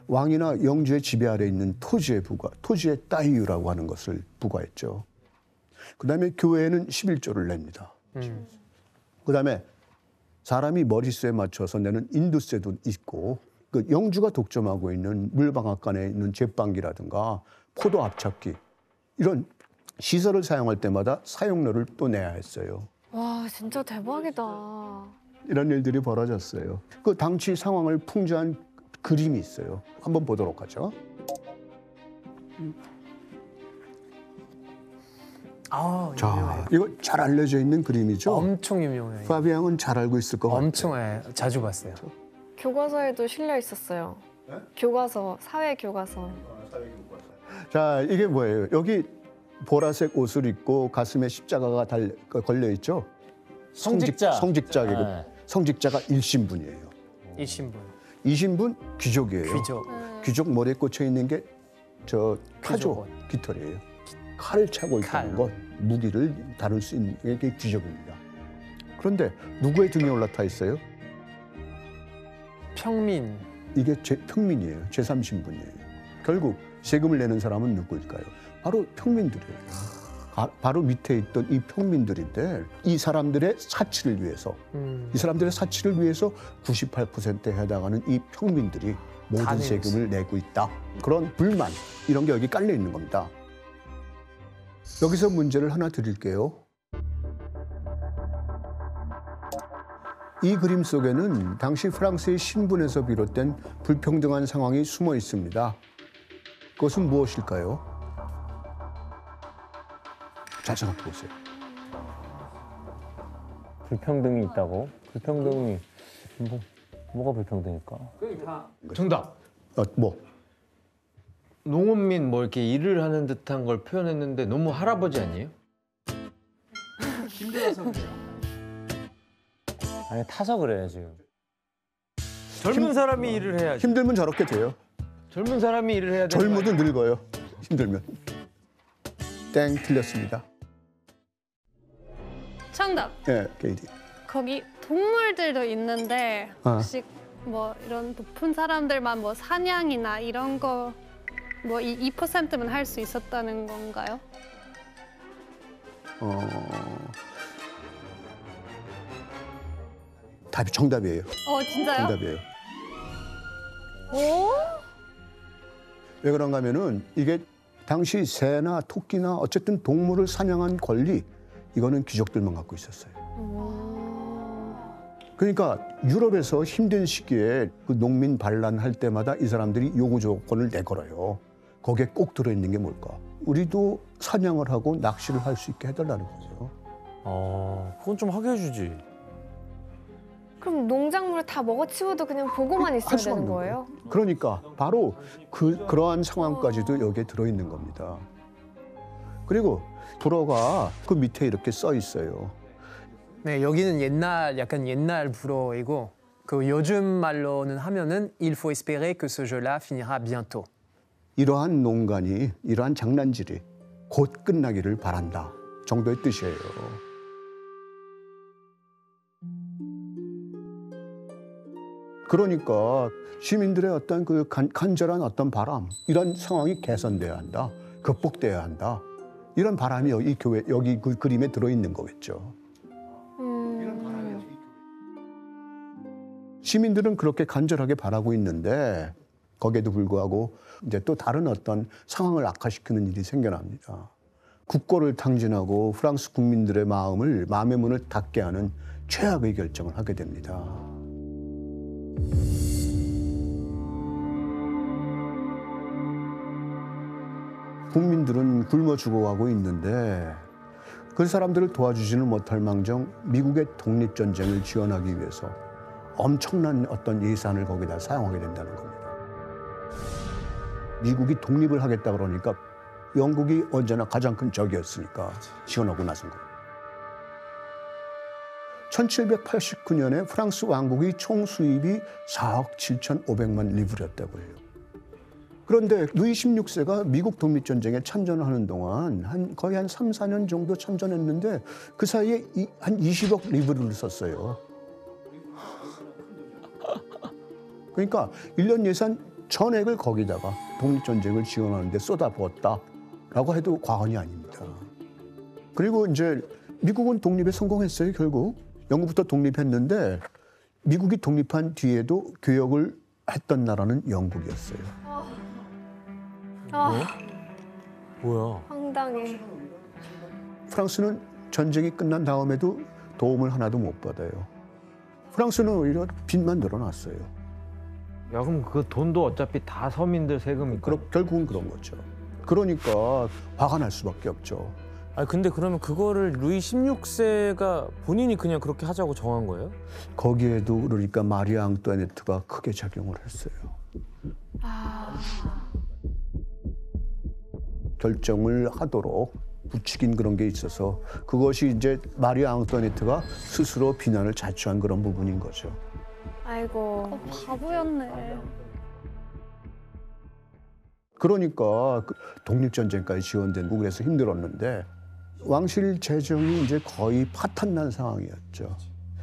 왕이나 영주의 지배 아래 있는 토지의 따위유라고 하는 것을 부과했죠. 그다음에 교회에는 11조를 냅니다. 그다음에 사람이 머릿수에 맞춰서 내는 인두세도 있고 그 영주가 독점하고 있는 물방앗간에 있는 제빵기라든가 포도 압착기 이런 시설을 사용할 때마다 사용료를 또 내야 했어요. 와, 진짜 대박이다. 이런 일들이 벌어졌어요. 그 당시 상황을 풍자한 그림이 있어요. 한번 보도록 하죠. 자, 이거 잘 알려져 있는 그림이죠. 엄청 유명해요. 파비앙은 잘 알고 있을 것 같아요. 엄청 자주 봤어요. 교과서에도 실려 있었어요. 교과서, 사회 교과서. 자, 이게 뭐예요? 여기 보라색 옷을 입고 가슴에 십자가가 걸려 있죠. 성직자가 일신분이에요. 이 신분. 이신분 귀족이에요. 귀족. 귀족 머리에 꽂혀 있는 게 저 타조 깃털이에요. 칼을 차고 있다는 것, 무기를 다룰 수 있는 게 귀족입니다. 그런데 누구의 등에 올라타 있어요? 평민. 이게 평민이에요. 제3신분이에요. 결국 세금을 내는 사람은 누구일까요? 바로 평민들이에요. 바로 밑에 있던 이 평민들인데 이 사람들의 사치를 위해서 98%에 해당하는 이 평민들이 모든 세금을 내고 있다. 그런 불만 이런 게 여기 깔려 있는 겁니다. 여기서 문제를 하나 드릴게요. 이 그림 속에는 당시 프랑스의 신분에서 비롯된 불평등한 상황이 숨어 있습니다. 그것은 무엇일까요? 잘 생각해 보세요. 불평등이 있다고? 불평등이 뭐가 불평등일까? 정답. 뭐? 농업민 뭐 이렇게 일을 하는 듯한 걸 표현했는데 너무 할아버지 아니에요? 힘들어서 그래요. 아니 타서 그래 지금. 젊은 사람이 일을 해야지. 힘들면 저렇게 돼요. 젊은 사람이 일을 해야 돼. 젊어도 늙어요. 힘들면. 땡, 틀렸습니다. 정답. 네, 케이디. 거기 동물들도 있는데 혹시 뭐 이런 높은 사람들만 뭐 사냥이나 이런 거 뭐 이 2%만 할 수 있었다는 건가요? 답이 정답이에요. 진짜요? 정답이에요. 오? 왜 그런가 하면은 이게 당시 새나 토끼나 어쨌든 동물을 사냥한 권리 이거는 귀족들만 갖고 있었어요. 그러니까 유럽에서 힘든 시기에 그 농민 반란할 때마다 이 사람들이 요구 조건을 내걸어요. 거기에 꼭 들어있는 게 뭘까? 우리도 사냥을 하고 낚시를 할 수 있게 해달라는 거죠. 그건 좀 하게 해주지. 그럼 농작물을 다 먹어치워도 그냥 보고만 있어야 할 수 되는 없는 거예요? 그러니까 바로 그러한 상황까지도 여기에 들어있는 겁니다. 그리고 불어가 그 밑에 이렇게 써 있어요. 네, 여기는 약간 옛날 불어이고 그 요즘 말로는 하면은 Il faut espérer que ce jeu-là finira bientôt. 이러한 농간이, 이러한 장난질이 곧 끝나기를 바란다 정도의 뜻이에요. 그러니까 시민들의 어떤 그 간절한 어떤 바람, 이런 상황이 개선돼야 한다, 극복돼야 한다. 이런 바람이 여기 그 그림에 들어있는 거겠죠. 시민들은 그렇게 간절하게 바라고 있는데 거기에도 불구하고 이제 또 다른 어떤 상황을 악화시키는 일이 생겨납니다. 국고를 탕진하고 프랑스 국민들의 마음의 문을 닫게 하는 최악의 결정을 하게 됩니다. 국민들은 굶어 죽어가고 있는데 그 사람들을 도와주지는 못할 망정 미국의 독립전쟁을 지원하기 위해서 엄청난 어떤 예산을 거기다 사용하게 된다는 겁니다. 미국이 독립을 하겠다 그러니까 영국이 언제나 가장 큰 적이었으니까 지원하고 나선 겁니다. 1789년에 프랑스 왕국이 총 수입이 4억 7,500만 리브르였다고 해요. 그런데 루이 16세가 미국 독립전쟁에 참전하는 동안 거의 한 3, 4년 정도 참전했는데 그 사이에 한 20억 리브르를 썼어요. 그러니까 1년 예산 전액을 거기다가 독립전쟁을 지원하는 데 쏟아부었다라고 해도 과언이 아닙니다. 그리고 이제 미국은 독립에 성공했어요, 결국. 영국부터 독립했는데 미국이 독립한 뒤에도 교역을 했던 나라는 영국이었어요. 뭐야? 황당해. 프랑스는 전쟁이 끝난 다음에도 도움을 하나도 못 받아요. 프랑스는 오히려 빚만 늘어났어요. 야, 그럼 그 돈도 어차피 다 서민들 세금이니까. 결국은 그런 거죠. 그러니까 화가 날 수밖에 없죠. 아니 근데 그러면 그거를 루이 16세가 본인이 그냥 그렇게 하자고 정한 거예요? 거기에도 그러니까 마리아 앙뚜아네트가 크게 작용을 했어요. 결정을 하도록 부추긴 그런 게 있어서 그것이 이제 마리아 앙뚜아네트가 스스로 비난을 자초한 그런 부분인 거죠. 아이고. 바보였네. 그러니까 독립전쟁까지 지원된 국에서 힘들었는데 왕실 재정이 이제 거의 파탄난 상황이었죠.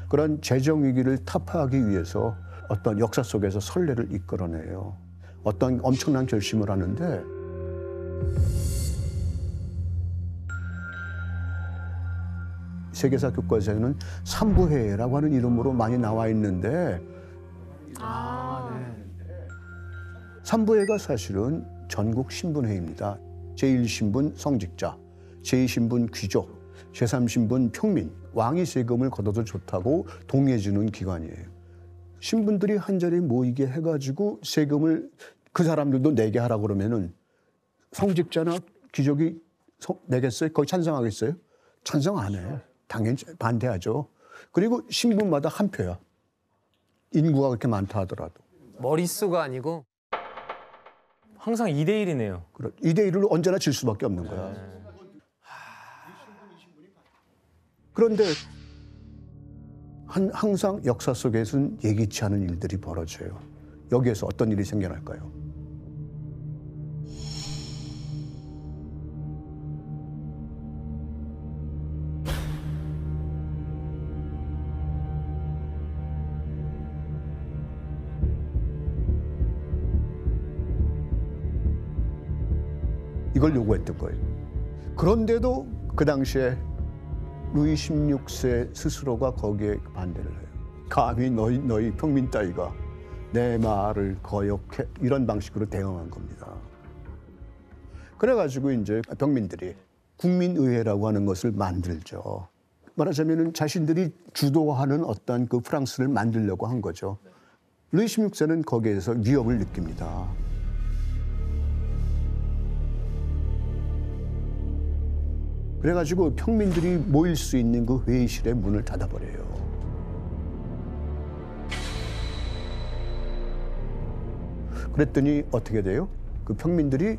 그런 재정 위기를 타파하기 위해서 어떤 역사 속에서 선례를 이끌어내요. 어떤 엄청난 결심을 하는데 세계사 교과서에는 삼부회라고 하는 이름으로 많이 나와 있는데 삼부회가 사실은 전국 신분회입니다. 제1신분 성직자, 제2신분 귀족, 제3신분 평민, 왕이 세금을 걷어도 좋다고 동의해주는 기관이에요. 신분들이 한자리에 모이게 해가지고 세금을 그 사람들도 내게 하라고 그러면은 성직자나 귀족이 내겠어요? 거기 찬성하겠어요? 찬성 안 해. 당연히 반대하죠. 그리고 신분마다 한 표야. 인구가 그렇게 많다 하더라도. 머릿수가 아니고 항상 2대1이네요. 2대1로 언제나 질 수밖에 없는 거야. 그런데 항상 역사 속에서는 예기치 않은 일들이 벌어져요. 여기에서 어떤 일이 생겨날까요? 이걸 요구했던 거예요. 그런데도 그 당시에 루이 16세 스스로가 거기에 반대를 해요. 감히 너희 평민 따위가 내 말을 거역해 이런 방식으로 대응한 겁니다. 그래가지고 이제 평민들이 국민의회라고 하는 것을 만들죠. 말하자면은 자신들이 주도하는 어떤 그 프랑스를 만들려고 한 거죠. 루이 16세는 거기에서 위협을 느낍니다. 그래가지고 평민들이 모일 수 있는 그 회의실의 문을 닫아버려요. 그랬더니 어떻게 돼요? 그 평민들이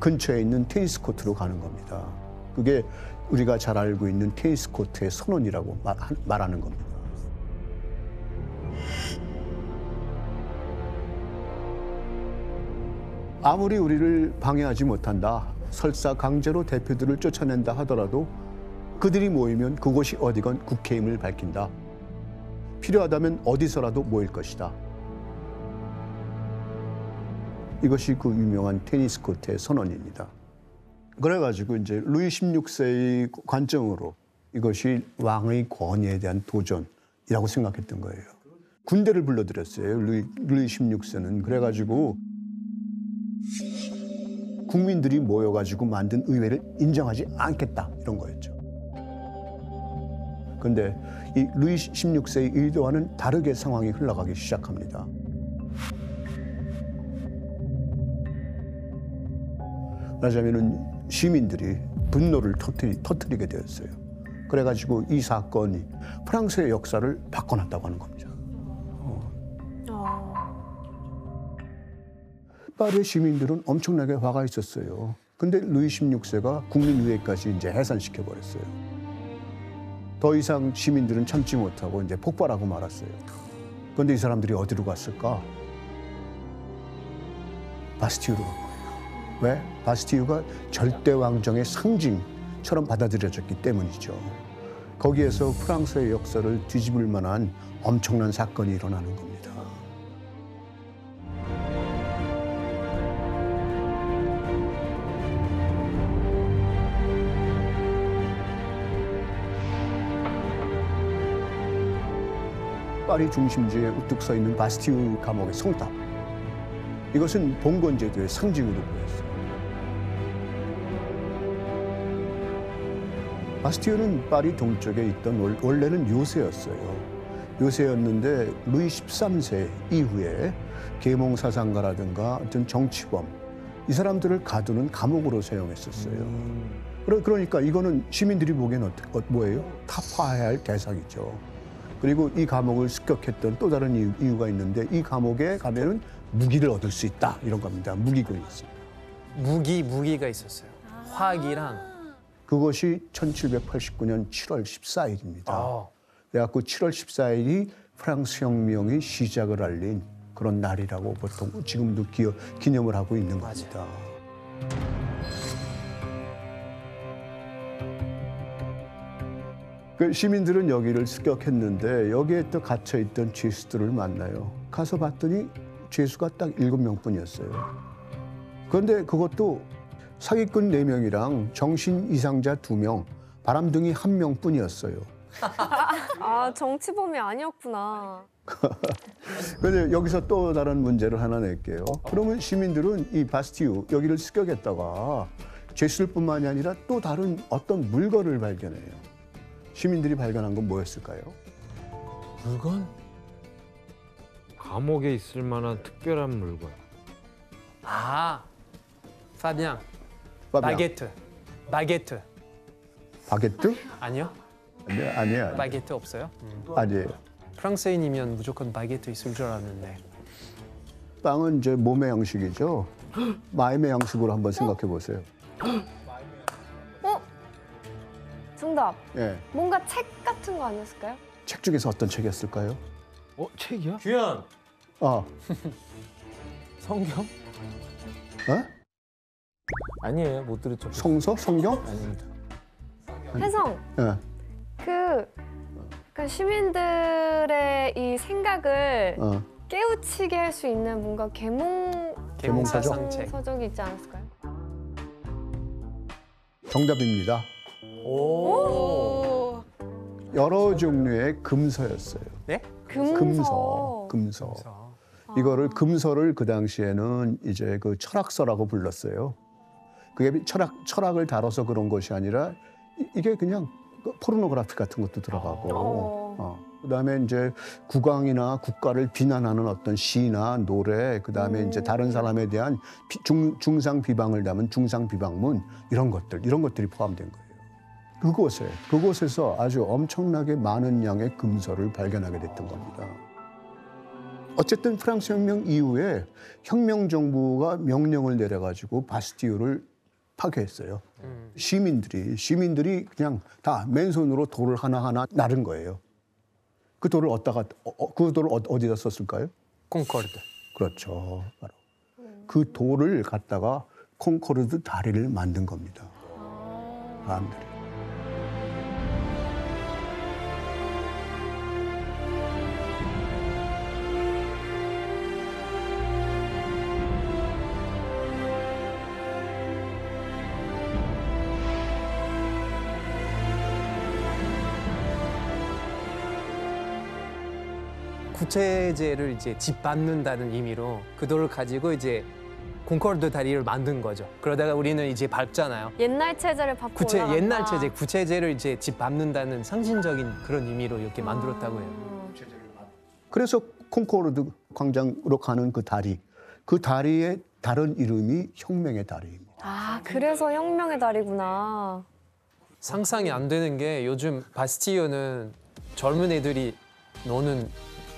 근처에 있는 테니스 코트로 가는 겁니다. 그게 우리가 잘 알고 있는 테니스 코트의 선언이라고 말하는 겁니다. 아무리 우리를 방해하지 못한다, 설사 강제로 대표들을 쫓아낸다 하더라도 그들이 모이면 그곳이 어디건 국회임을 밝힌다. 필요하다면 어디서라도 모일 것이다. 이것이 그 유명한 테니스 코트의 선언입니다. 그래가지고 이제 루이 16세의 관점으로 이것이 왕의 권위에 대한 도전이라고 생각했던 거예요. 군대를 불러들였어요. 루이 16세는. 그래가지고 국민들이 모여가지고 만든 의회를 인정하지 않겠다 이런 거였죠. 그런데 이 루이 16세의 의도와는 다르게 상황이 흘러가기 시작합니다. 그러자면은 시민들이 분노를 터뜨리게 되었어요. 그래가지고 이 사건이 프랑스의 역사를 바꿔놨다고 하는 겁니다. 파리의 시민들은 엄청나게 화가 있었어요. 근데 루이 16세가 국민의회까지 이제 해산시켜 버렸어요. 더 이상 시민들은 참지 못하고 이제 폭발하고 말았어요. 그런데 이 사람들이 어디로 갔을까? 바스티유로 간 거예요. 왜? 바스티유가 절대 왕정의 상징처럼 받아들여졌기 때문이죠. 거기에서 프랑스의 역사를 뒤집을 만한 엄청난 사건이 일어나는 겁니다. 파리 중심지에 우뚝 서 있는 바스티유 감옥의 성탑. 이것은 봉건제도의 상징으로 보였어요. 바스티유는 파리 동쪽에 있던 원래는 요새였어요. 요새였는데 루이 13세 이후에 계몽사상가라든가 어떤 정치범 이 사람들을 가두는 감옥으로 사용했었어요. 그러니까 이거는 시민들이 보기엔 뭐예요? 타파해야 할 대상이죠. 그리고 이 감옥을 습격했던 또 다른 이유가 있는데 이 감옥에 가면은 무기를 얻을 수 있다 이런 겁니다. 무기군이 있습니다. 무기가 있었어요. 화기랑. 그것이 1789년 7월 14일입니다. 그래갖고 7월 14일이 프랑스 혁명의 시작을 알린 그런 날이라고 보통 지금도 기념을 하고 있는 겁니다. 그 시민들은 여기를 습격했는데 여기에 또 갇혀있던 죄수들을 만나요. 가서 봤더니 죄수가 딱 7명뿐이었어요. 그런데 그것도 사기꾼 4명이랑 정신 이상자 2명, 바람둥이 1명뿐이었어요. 아, 정치범이 아니었구나. 그런데 여기서 또 다른 문제를 하나 낼게요. 그러면 시민들은 이 바스티유 여기를 습격했다가 죄수들뿐만이 아니라 또 다른 어떤 물건을 발견해요. 시민들이 발견한 건 뭐였을까요? 물건? 감옥에 있을 만한 특별한 물건. 아, 파비앙. 바게트. 바게트. 바게트? 아니요? 네, 아니에요. 바게트 없어요? 아니에요. 프랑스인이면 무조건 바게트 있을 줄 알았는데. 빵은 이제 몸의 양식이죠. 마음의 양식으로 한번 생각해 보세요. 정답. 예. 뭔가 책 같은 거 아니었을까요? 책 중에서 어떤 책이었을까요? 책이야? 규현. 성경? 아니에요, 못 들었죠. 성서? 성경? 아닙니다. 혜성. 예. 그 시민들의 이 생각을 깨우치게 할 수 있는 뭔가 계몽사적? 서적이 있지 않았을까요? 정답입니다. 오. 여러 종류의 금서였어요. 네? 금서. 이거를 금서를 그 당시에는 이제 그 철학서라고 불렀어요. 그게 철학을 다뤄서 그런 것이 아니라 이게 그냥 포르노그래피 같은 것도 들어가고. 그다음에 이제 국왕이나 국가를 비난하는 어떤 시나 노래, 그다음에 이제 다른 사람에 대한 중상 비방을 담은 중상 비방문 이런 것들이 포함된 거예요. 그곳에서 아주 엄청나게 많은 양의 금서를 발견하게 됐던 겁니다. 어쨌든 프랑스 혁명 이후에 혁명 정부가 명령을 내려가지고 바스티유를 파괴했어요. 시민들이 그냥 다 맨손으로 돌을 하나하나 나른 거예요. 그 돌을 어디다 썼을까요? 콩코르드. 그렇죠. 바로 그 돌을 갖다가 콩코르드 다리를 만든 겁니다. 사람들이. 구체제를 이제 짓밟는다는 의미로 그 돌을 가지고 이제 콩코르드 다리를 만든 거죠. 그러다가 우리는 이제 밟잖아요. 옛날 체제를 밟고 올라간다. 옛날 체제, 구체제를 이제 짓밟는다는 상징적인 그런 의미로 이렇게 만들었다고 해요. 그래서 콩코르드 광장으로 가는 그 다리의 다른 이름이 혁명의 다리입니다. 아, 그래서 혁명의 달이구나. 상상이 안 되는 게 요즘 바스티유는 젊은 애들이 노는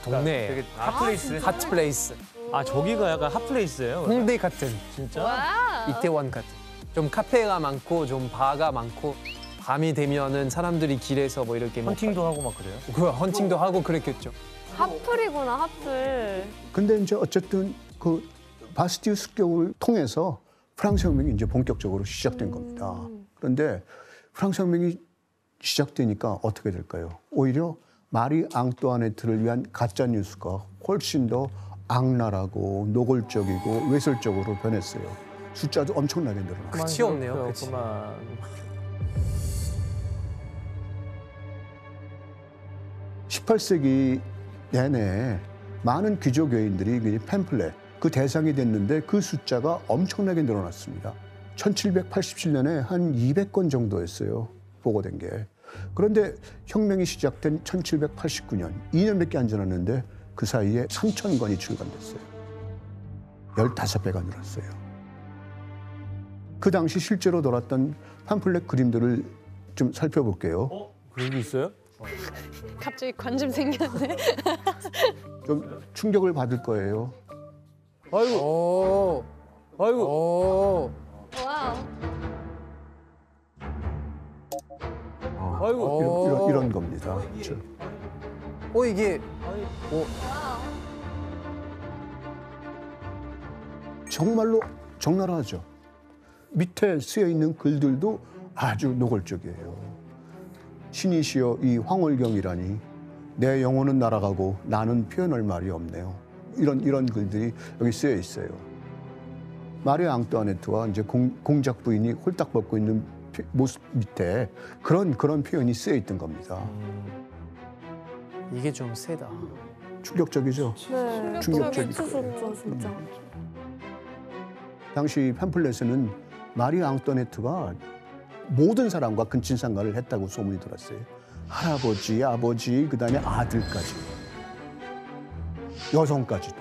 동네예요. 핫플레이스. 아 저기가 약간 핫플레이스예요. 홍대 같은, 진짜? 와우. 이태원 같은. 좀 카페가 많고 좀 바가 많고 밤이 되면은 사람들이 길에서 뭐 이렇게 헌팅도 하고 막 그래요? 그 헌팅도 하고 그랬겠죠. 핫플이구나, 핫플. 근데 이제 어쨌든 그 바스티유 습격을 통해서 프랑스 혁명이 이제 본격적으로 시작된 겁니다. 그런데 프랑스 혁명이 시작되니까 어떻게 될까요? 오히려 마리 앙뚜아네트를 위한 가짜 뉴스가 훨씬 더 악랄하고 노골적이고 외설적으로 변했어요. 숫자도 엄청나게 늘어났어요. 끝이 없네요. 끝이. 그만. 18세기 내내 많은 귀족 여인들이 팸플렛 그 대상이 됐는데 그 숫자가 엄청나게 늘어났습니다. 1787년에 한 200건 정도였어요. 보고된 게. 그런데 혁명이 시작된 1789년, 2년밖에 안 지났는데 그 사이에 3,000건이 출간됐어요. 15배가 늘었어요. 그 당시 실제로 돌았던 팜플렛 그림들을 좀 살펴볼게요. 그런 게 있어요? 갑자기 관심 생겼네. 좀 충격을 받을 거예요. 아이고. 아이고. 와우. 아이고. 이런 겁니다. 그렇죠. 이게 정말로 적나라하죠. 밑에 쓰여 있는 글들도 아주 노골적이에요. 신이시여 이 황홀경이라니 내 영혼은 날아가고 나는 표현할 말이 없네요. 이런 글들이 여기 쓰여 있어요. 마리 앙뚜아네트와 이제 공작 부인이 홀딱 벗고 있는 모습 밑에 그런 표현이 쓰여 있던 겁니다. 이게 좀 세다. 충격적이죠. 네, 충격적이죠. 미쳤었죠, 진짜. 당시 팜플렛에는 마리 앙뚜아네트가 모든 사람과 근친상간을 했다고 소문이 들었어요. 할아버지, 아버지, 그다음에 아들까지, 여성까지도.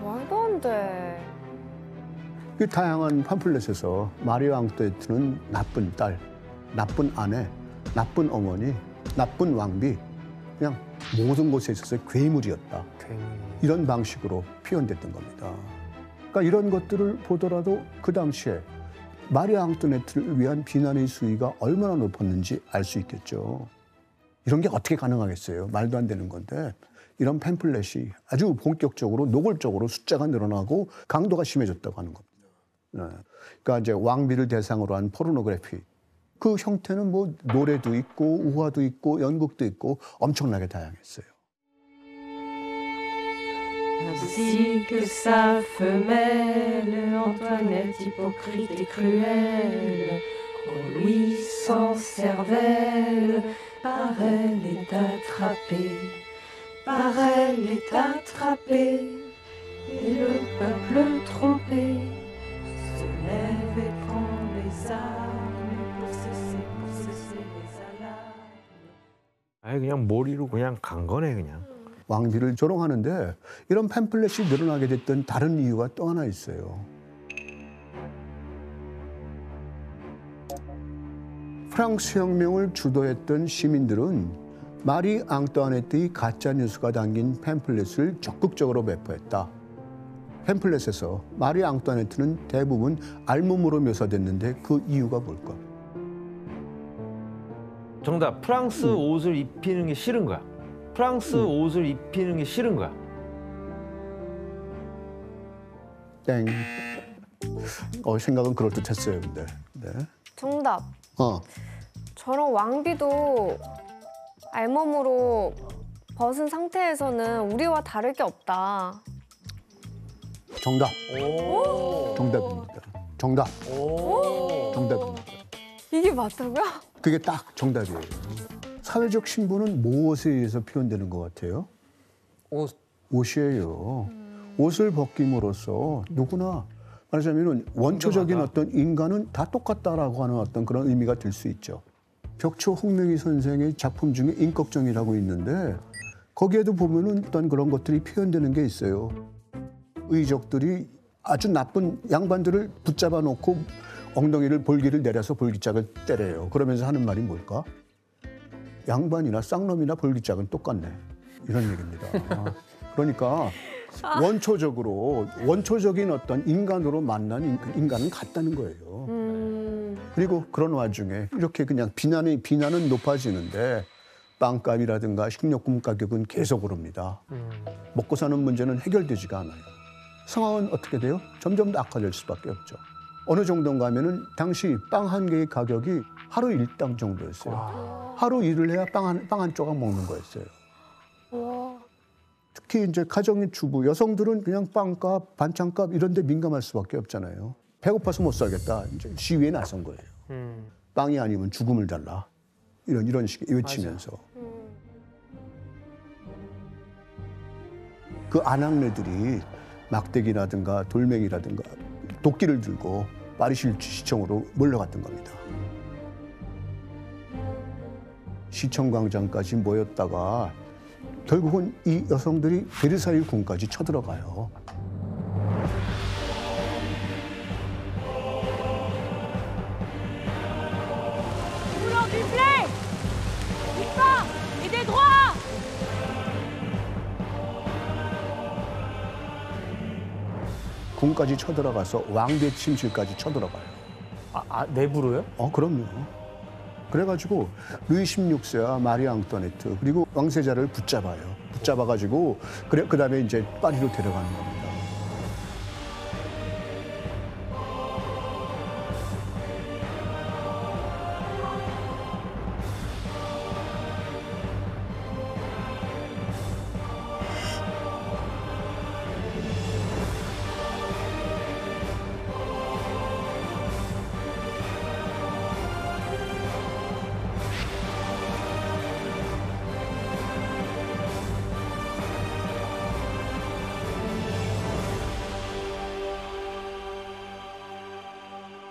말도 안 돼. 그 다양한 팜플렛에서 마리 앙뚜아네트는 나쁜 딸, 나쁜 아내, 나쁜 어머니, 나쁜 왕비, 그냥 모든 곳에 있어서 괴물이었다. 이런 방식으로 표현됐던 겁니다. 그러니까 이런 것들을 보더라도 그 당시에 마리 앙뚜아네트를 위한 비난의 수위가 얼마나 높았는지 알 수 있겠죠. 이런 게 어떻게 가능하겠어요? 말도 안 되는 건데 이런 팸플렛이 아주 본격적으로 노골적으로 숫자가 늘어나고 강도가 심해졌다고 하는 겁니다. 네. 그러니까 이제 왕비를 대상으로 한 포르노그래피 그 형태는 뭐 노래도 있고 우화도 있고 연극도 있고 엄청나게 다양했어요. Ainsi que sa femelle, Antoinette hypocrite et cruelle, au Louis sans cervelle, par elle est attrapée, par elle est attrapée, et le peuple trompé se lève et prend les armes pour cesser les alarmes. 아예 그냥 머리로 그냥 간 거네 그냥. 왕비를 조롱하는데 이런 팸플렛이 늘어나게 됐던 다른 이유가 또 하나 있어요. 프랑스 혁명을 주도했던 시민들은 마리 앙뚜아네트의 가짜 뉴스가 담긴 팸플렛을 적극적으로 배포했다. 팸플렛에서 마리 앙뚜아네트는 대부분 알몸으로 묘사됐는데 그 이유가 뭘까? 정답. 프랑스 옷을 입히는 게 싫은 거야. 프랑스 옷을 입히는 게 싫은 거야. 땡. 생각은 그럴듯했어요, 근데. 네. 정답. 저런 왕비도 알몸으로 벗은 상태에서는 우리와 다를 게 없다. 정답. 정답입니다. 정답. 정답입니다. 이게 맞다고요? 그게 딱 정답이에요. 사회적 신분은 무엇에 의해서 표현되는 것 같아요? 옷이에요. 옷을 벗김으로써 누구나 말하자면 원초적인 어떤 인간은 다 똑같다라고 하는 어떤 그런 의미가 들 수 있죠. 벽초 홍명희 선생의 작품 중에 인걱정이라고 있는데 거기에도 보면은 어떤 그런 것들이 표현되는 게 있어요. 의족들이 아주 나쁜 양반들을 붙잡아 놓고 엉덩이를 볼기를 내려서 볼기짝을 때려요. 그러면서 하는 말이 뭘까? 양반이나 쌍놈이나 볼기짝은 똑같네. 이런 얘기입니다. 그러니까 원초적인 어떤 인간으로 만난 인간은 같다는 거예요. 그리고 그런 와중에 이렇게 그냥 비난은 높아지는데 빵값이라든가 식료품 가격은 계속 오릅니다. 먹고 사는 문제는 해결되지가 않아요. 상황은 어떻게 돼요? 점점 더 악화될 수밖에 없죠. 어느 정도인가 하면은 당시 빵 한 개의 가격이 하루 일당 정도였어요. 하루 일을 해야 빵 한 조각 먹는 거였어요. 특히 이제 가정의 주부 여성들은 그냥 빵값, 반찬값 이런 데 민감할 수밖에 없잖아요. 배고파서 못 살겠다. 이제 시위에 나선 거예요. 빵이 아니면 죽음을 달라. 이런 식의 외치면서. 그 아낙네들이 막대기라든가 돌멩이라든가 도끼를 들고 파리시 시청으로 몰려갔던 겁니다. 시청 광장까지 모였다가 결국은 이 여성들이 베르사유 궁까지 쳐들어가요. 궁까지 쳐들어가서 왕대 침실까지 쳐들어가요. 내부로요? 그럼요. 그래가지고 루이 16세와 마리 앙뚜아네트 그리고 왕세자를 붙잡아요. 붙잡아가지고 그다음에 이제 파리로 데려가는 겁니다.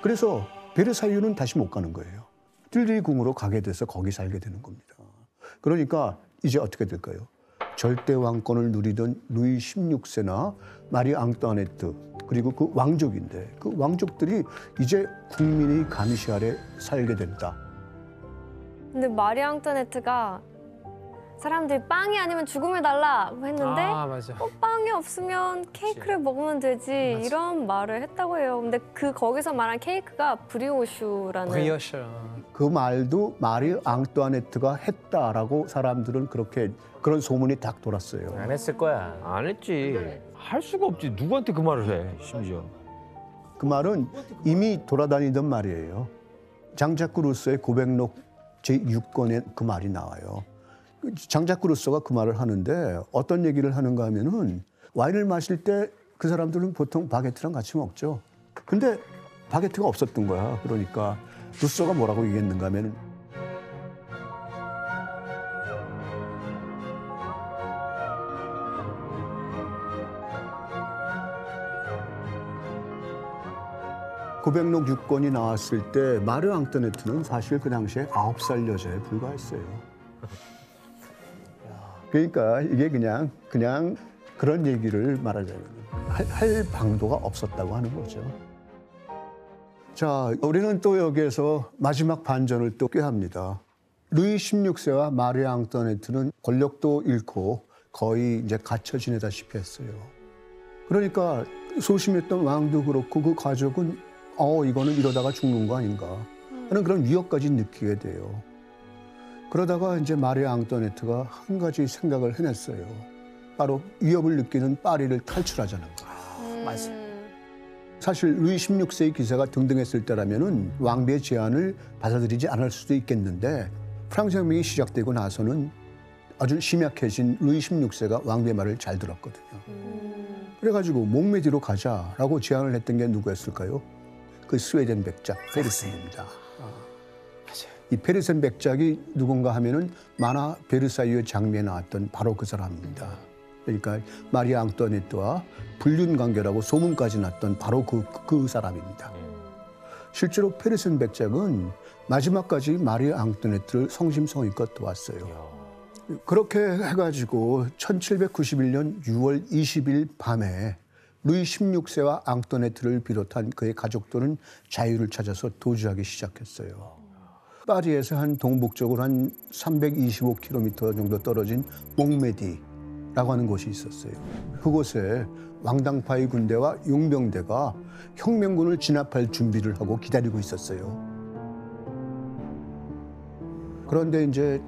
그래서 베르사유는 다시 못 가는 거예요. 띨띨이 궁으로 가게 돼서 거기 살게 되는 겁니다. 그러니까 이제 어떻게 될까요? 절대 왕권을 누리던 루이 16세나 마리 앙뚜아네트 그리고 그 왕족인데 그 왕족들이 이제 국민의 감시 아래 살게 된다. 근데 마리 앙뚜아네트가 사람들이 빵이 아니면 죽음을 달라고 했는데 맞아. 빵이 없으면 케이크를 먹으면 되지 맞아. 이런 말을 했다고 해요. 근데 거기서 말한 케이크가 브리오슈라는 브리오슈. 그 말도 마리 앙뚜아네트가 했다라고 사람들은 그런 소문이 딱 돌았어요. 안 했을 거야. 안 했지. 할 수가 없지. 누구한테 그 말을 해, 심지어. 그 말은 이미 돌아다니던 말이에요. 장자크 루소의 고백록 제6권에 그 말이 나와요. 장자크 루소가 그 말을 하는데 어떤 얘기를 하는가 하면은 와인을 마실 때 그 사람들은 보통 바게트랑 같이 먹죠. 근데 바게트가 없었던 거야. 그러니까 루소가 뭐라고 얘기했는가 하면은 고백록 6권이 나왔을 때 마리 앙뚜아네트는 사실 그 당시에 9살 여자에 불과했어요. 그러니까 이게 그냥 그런 얘기를 말하자면 할 방도가 없었다고 하는 거죠. 자, 우리는 또 여기에서 마지막 반전을 또 꾀합니다. 루이 16세와 마리 앙뚜아네트는 권력도 잃고 거의 이제 갇혀 지내다시피 했어요. 그러니까 소심했던 왕도 그렇고 그 가족은 이거는 이러다가 죽는 거 아닌가 하는 그런 위협까지 느끼게 돼요. 그러다가 이제 마리 앙뚜아네트가 한 가지 생각을 해냈어요. 바로 위협을 느끼는 파리를 탈출하자는 거예요. 맞아요. 사실 루이 16세의 기세가 등등했을 때라면은 왕비의 제안을 받아들이지 않을 수도 있겠는데 프랑스 혁명이 시작되고 나서는 아주 심약해진 루이 16세가 왕비의 말을 잘 들었거든요. 그래가지고 몽메디로 가자라고 제안을 했던 게 누구였을까요? 그 스웨덴 백작 페르센입니다. 이 페르센 백작이 누군가 하면은 만화 베르사유 장미에 나왔던 바로 그 사람입니다. 그러니까 마리 앙뚜아네트와 불륜 관계라고 소문까지 났던 바로 그 사람입니다. 실제로 페르센 백작은 마지막까지 마리 앙뚜아네트를 성심성의껏 도왔어요. 그렇게 해가지고 1791년 6월 20일 밤에 루이 16세와 앙뚜아네트를 비롯한 그의 가족들은 자유를 찾아서 도주하기 시작했어요. 파리에서 한 동북쪽으로 한 325km 정도 떨어진 몽메디라고 하는 곳이 있었어요. 그곳에 왕당파의 군대와 용병대가 혁명군을 진압할 준비를 하고 기다리고 있었어요. 그런데 이제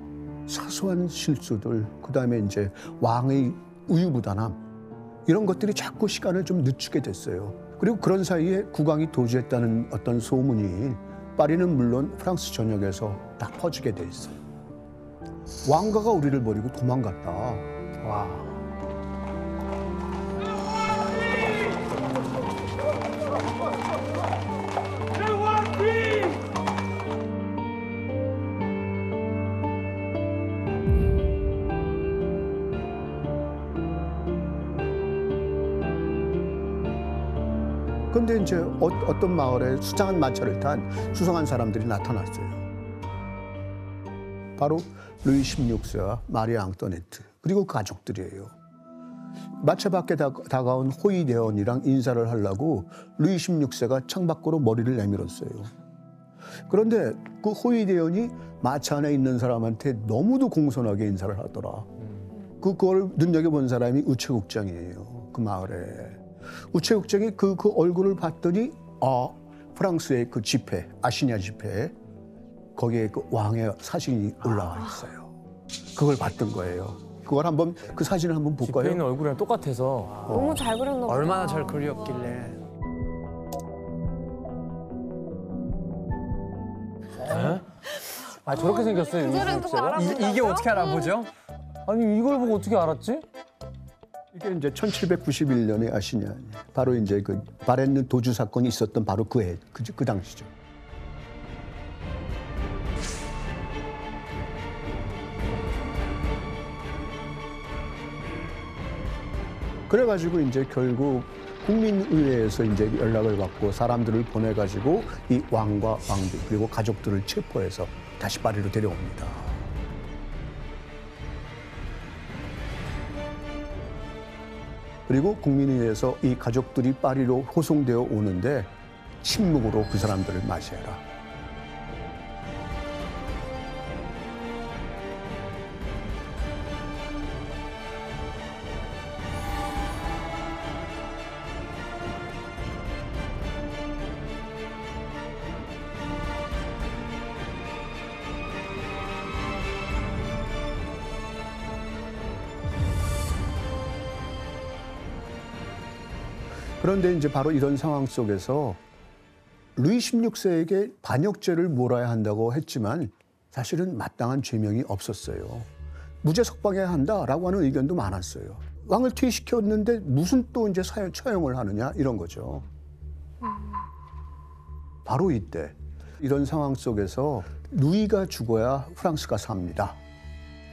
사소한 실수들, 그다음에 이제 왕의 우유부단함 이런 것들이 자꾸 시간을 좀 늦추게 됐어요. 그리고 그런 사이에 국왕이 도주했다는 어떤 소문이 파리는 물론 프랑스 전역에서 다 퍼지게 돼 있어요. 왕가가 우리를 버리고 도망갔다. 와. 그런데 이제 어떤 마을에 수상한 마차를 탄 수상한 사람들이 나타났어요. 바로 루이 16세와 마리 앙뚜아네트 그리고 그 가족들이에요. 마차 밖에 다가온 호위대원이랑 인사를 하려고 루이 16세가 창밖으로 머리를 내밀었어요. 그런데 그 호위대원이 마차 안에 있는 사람한테 너무도 공손하게 인사를 하더라. 그걸 눈여겨본 사람이 우체국장이에요. 그 마을에. 우체국장이 그 얼굴을 봤더니 프랑스의 그 지폐, 아시냐 지폐 거기에 그 왕의 사진이 올라와 있어요. 그걸 봤던 거예요. 그걸 한번 그 사진을 한번 볼까요? 지폐 있는 얼굴이랑 똑같아서 너무 잘 그렸나 보다. 얼마나 잘 그렸길래. 저렇게 생겼어요. 그거랑 또 이게 어떻게 알아보죠? 아니 이걸 보고 어떻게 알았지? 이게 이제 1791년에 아시냐. 바로 이제 그 바렌느 도주 사건이 있었던 바로 그 당시죠. 그래가지고 이제 결국 국민의회에서 이제 연락을 받고 사람들을 보내가지고 이 왕과 왕비 그리고 가족들을 체포해서 다시 파리로 데려옵니다. 그리고 국민의회에서 이 가족들이 파리로 호송되어 오는데 침묵으로 그 사람들을 맞이해라. 그런데 이제 바로 이런 상황 속에서 루이 16세에게 반역죄를 물어야 한다고 했지만 사실은 마땅한 죄명이 없었어요. 무죄 석방해야 한다라고 하는 의견도 많았어요. 왕을 퇴위시켰는데 무슨 또 이제 처형을 하느냐 이런 거죠. 바로 이때 이런 상황 속에서 루이가 죽어야 프랑스가 삽니다.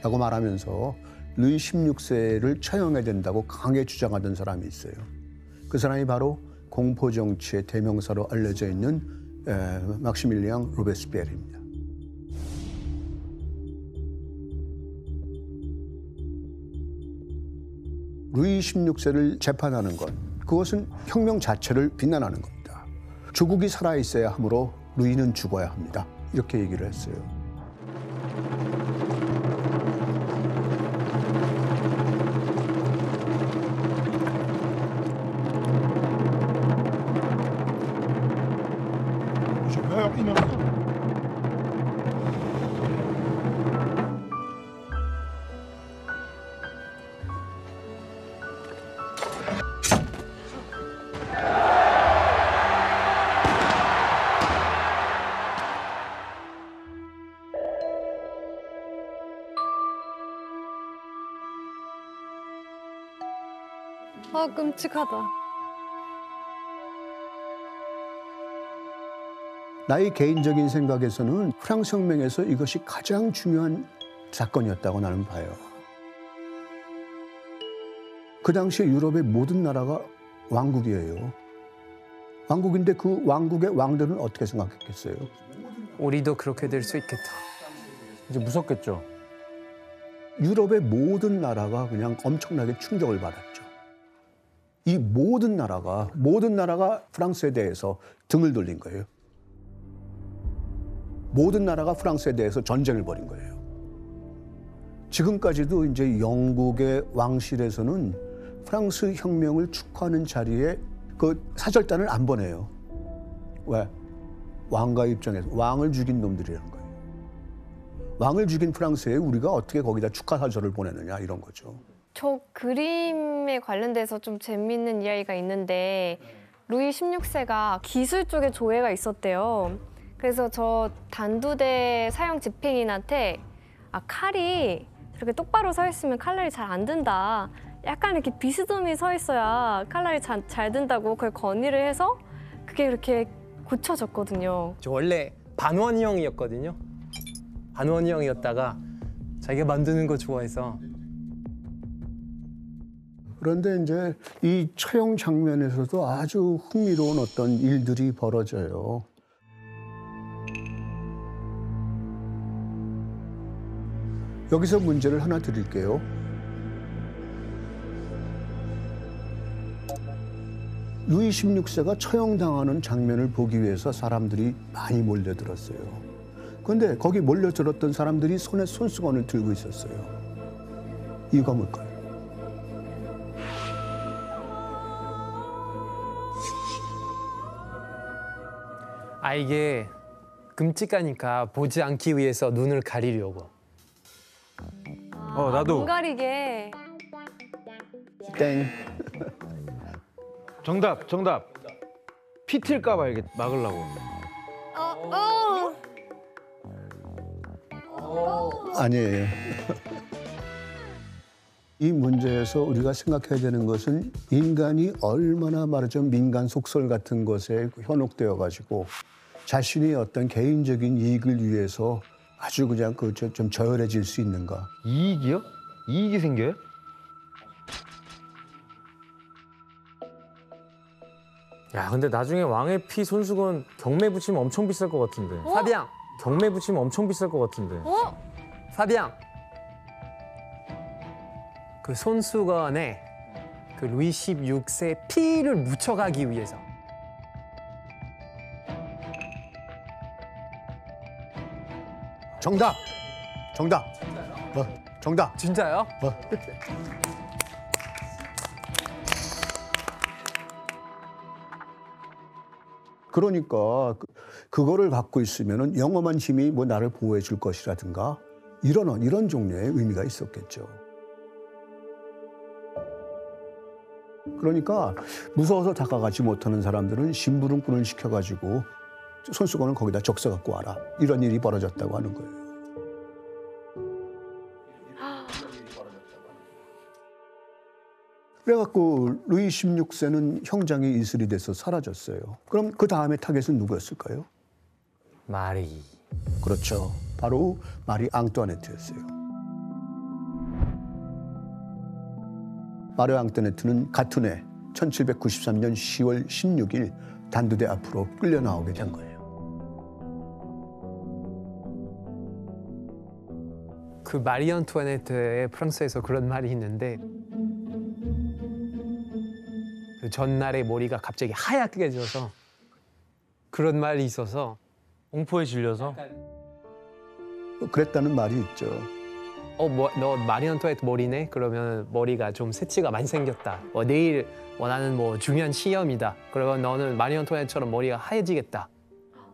라고 말하면서 루이 16세를 처형해야 된다고 강하게 주장하던 사람이 있어요. 그 사람이 바로 공포 정치의 대명사로 알려져 있는 막시밀리앙 로베스피에르입니다. 루이 16세를 재판하는 것, 그것은 혁명 자체를 비난하는 겁니다. 조국이 살아있어야 하므로 루이는 죽어야 합니다. 이렇게 얘기를 했어요. 아, 끔찍하다. 나의 개인적인 생각에서는 프랑스 혁명에서 이것이 가장 중요한 사건이었다고 나는 봐요. 그 당시에 유럽의 모든 나라가 왕국이에요. 왕국인데 그 왕국의 왕들은 어떻게 생각했겠어요? 우리도 그렇게 될 수 있겠다. 이제 무섭겠죠. 유럽의 모든 나라가 그냥 엄청나게 충격을 받았죠. 이 모든 나라가 프랑스에 대해서 등을 돌린 거예요. 모든 나라가 프랑스에 대해서 전쟁을 벌인 거예요. 지금까지도 이제 영국의 왕실에서는 프랑스 혁명을 축하하는 자리에 그 사절단을 안 보내요. 왜? 왕가 입장에서 왕을 죽인 놈들이라는 거예요. 왕을 죽인 프랑스에 우리가 어떻게 거기다 축하 사절을 보내느냐 이런 거죠. 저 그림에 관련돼서 좀 재밌는 이야기가 있는데 루이 16세가 기술 쪽에 조예가 있었대요. 그래서 저 단두대 사형 집행인한테 칼이 이렇게 똑바로 서 있으면 칼날이 잘 안 든다. 약간 이렇게 비스듬히 서 있어야 칼날이 잘 든다고 그걸 건의를 해서 그게 그렇게 고쳐졌거든요. 저 원래 반원형이었거든요. 반원형이었다가 자기가 만드는 거 좋아해서. 그런데 이제 이 처형 장면에서도 아주 흥미로운 어떤 일들이 벌어져요. 여기서 문제를 하나 드릴게요. 루이 16세가 처형당하는 장면을 보기 위해서 사람들이 많이 몰려들었어요. 그런데 거기 몰려들었던 사람들이 손에 손수건을 들고 있었어요. 이유가 뭘까요? 이게 끔찍하니까 보지 않기 위해서 눈을 가리려고. 나도. 눈 가리게. 땡. 정답. 피 튈까 봐 이렇게 막으려고. 아니에요. 이 문제에서 우리가 생각해야 되는 것은 인간이 얼마나 말하자면 민간 속설 같은 것에 현혹되어 가지고 자신의 어떤 개인적인 이익을 위해서 아주 그냥 좀 저열해질 수 있는가. 이익이요? 이익이 생겨요? 야, 근데 나중에 왕의 피 손수건 경매 붙이면 엄청 비쌀 것 같은데. 사비앙, 경매 붙이면 엄청 비쌀 것 같은데. 사비앙. 그 손수건에 그 루이 16세 피를 묻혀가기 위해서. 정답. 정답. 진짜요? 그러니까 그거를 갖고 있으면은 영험한 힘이 뭐 나를 보호해 줄 것이라든가 이런 종류의 의미가 있었겠죠. 그러니까 무서워서 다가가지 못하는 사람들은 심부름꾼을 시켜가지고 손수건을 거기다 적셔 갖고 와라. 이런 일이 벌어졌다고 하는 거예요. 그래갖고 루이 16세는 형장이 이슬이 돼서 사라졌어요. 그럼 그 다음에 타겟은 누구였을까요? 마리. 그렇죠. 바로 마리 앙뚜아네트였어요. 마리 앙뚜아네트는 같은 해 1793년 10월 16일 단두대 앞으로 끌려 나오게 된 거예요. 그 마리 앙투아네트의 프랑스에서 그런 말이 있는데 그 전날에 머리가 갑자기 하얗게 져서 그런 말이 있어서 공포에 질려서 그랬다는 말이 있죠. 너 마리 앙투아네트 머리네? 그러면 머리가 좀 새치가 많이 생겼다. 내일 나는 중요한 시험이다. 그러면 너는 마리 앙투아네트처럼 머리가 하얘지겠다.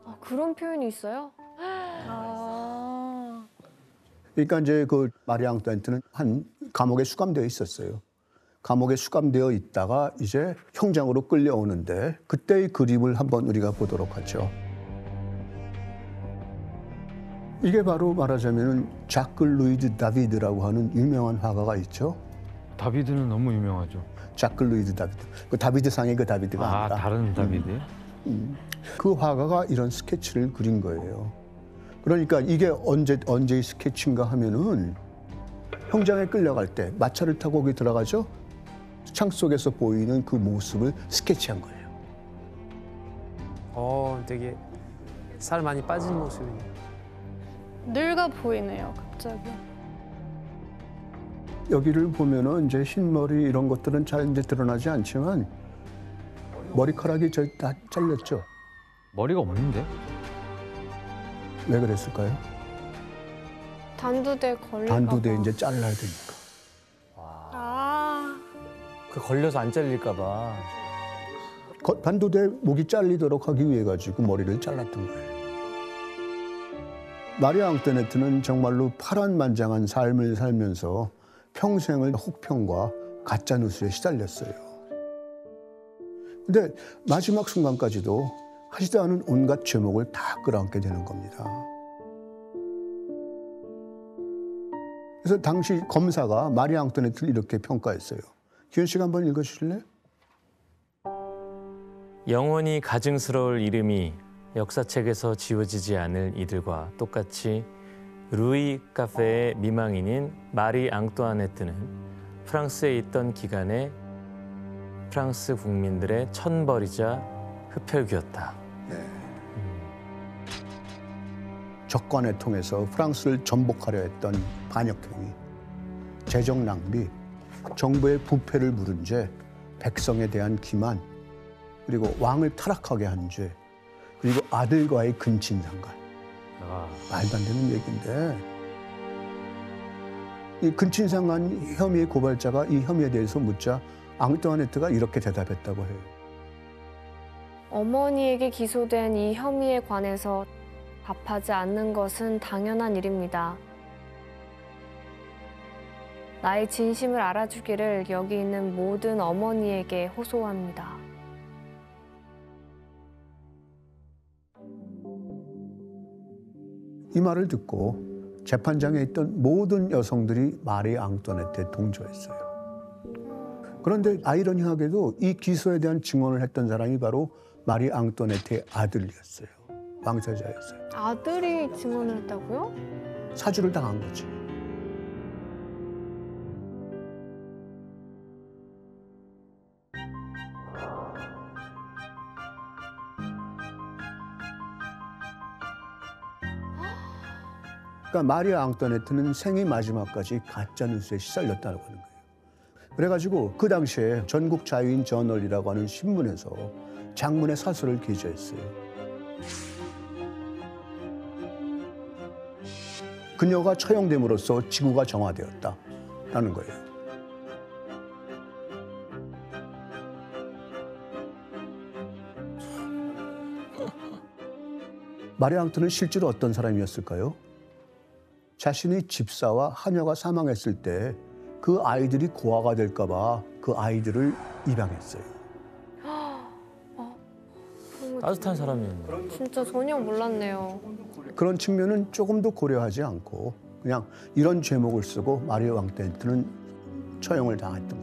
아, 그런 표현이 있어요? 그러니까 이제 그 마리 앙투아네트는 한 감옥에 수감되어 있었어요. 감옥에 수감되어 있다가 이제 형장으로 끌려오는데 그때의 그림을 한번 우리가 보도록 하죠. 이게 바로 말하자면 자크 루이드 다비드라고 하는 유명한 화가가 있죠. 다비드는 너무 유명하죠. 자크 루이드 다비드. 그 다비드상의 그 다비드가 아니라. 다른 다비드? 그 화가가 이런 스케치를 그린 거예요. 그러니까 이게 언제의 스케치인가 하면은 형장에 끌려갈 때 마차를 타고 거기 들어가죠. 창 속에서 보이는 그 모습을 스케치한 거예요. 되게 살 많이 빠진 모습이네. 늙어 보이네요, 갑자기. 여기를 보면은 이제 흰머리 이런 것들은 잘 이제 드러나지 않지만 머리카락이 다 잘렸죠. 머리가 없는데? 왜 그랬을까요? 단두대 걸릴까 단두대 봐. 이제 잘라야 되니까. 그 걸려서 안 잘릴까 봐. 단두대 목이 잘리도록 하기 위해 가지고 머리를 잘랐던 거예요. 마리 앙투아네트는 정말로 파란만장한 삶을 살면서 평생을 혹평과 가짜 뉴스에 시달렸어요. 근데 마지막 순간까지도 하지도 않은 온갖 죄목을 다 끌어안게 되는 겁니다. 그래서 당시 검사가 마리 앙투아네트를 이렇게 평가했어요. 기현 씨가 한번 읽어주실래요? 영원히 가증스러울 이름이 역사책에서 지워지지 않을 이들과 똑같이 루이 카페의 미망인인 마리 앙투아네트는 프랑스에 있던 기간에 프랑스 국민들의 천벌이자 흡혈귀였다. 적관을 통해서 프랑스를 전복하려 했던 반역행위, 재정 낭비, 정부의 부패를 물은 죄, 백성에 대한 기만, 그리고 왕을 타락하게 한 죄, 그리고 아들과의 근친상간. 말도 안 되는 얘기인데 이 근친상간 혐의의 고발자가 이 혐의에 대해서 묻자 앙투아네트가 이렇게 대답했다고 해요. 어머니에게 기소된 이 혐의에 관해서 답하지 않는 것은 당연한 일입니다. 나의 진심을 알아주기를 여기 있는 모든 어머니에게 호소합니다. 이 말을 듣고 재판장에 있던 모든 여성들이 마리 앙투아네트에 동조했어요. 그런데 아이러니하게도 이 기소에 대한 증언을 했던 사람이 바로 마리 앙투아네트의 아들이었어요. 왕세자였어요. 아들이 증언을 했다고요? 사주를 당한 거지. 그러니까 마리 앙투아네트는 생애 마지막까지 가짜 뉴스에 시달렸다고 하는 거예요. 그래가지고 그 당시에 전국 자유인 저널이라고 하는 신문에서 장문의 사설을 게재했어요. 그녀가 처형됨으로써 지구가 정화되었다라는 거예요. 마리 앙투아네트는 실제로 어떤 사람이었을까요? 자신의 집사와 하녀가 사망했을 때 그 아이들이 고아가 될까 봐 그 아이들을 입양했어요. 따뜻한 사람이었네. 진짜 전혀 몰랐네요. 그런 측면은 조금도 고려하지 않고 그냥 이런 죄목을 쓰고 마리 앙투아네트는 처형을 당했던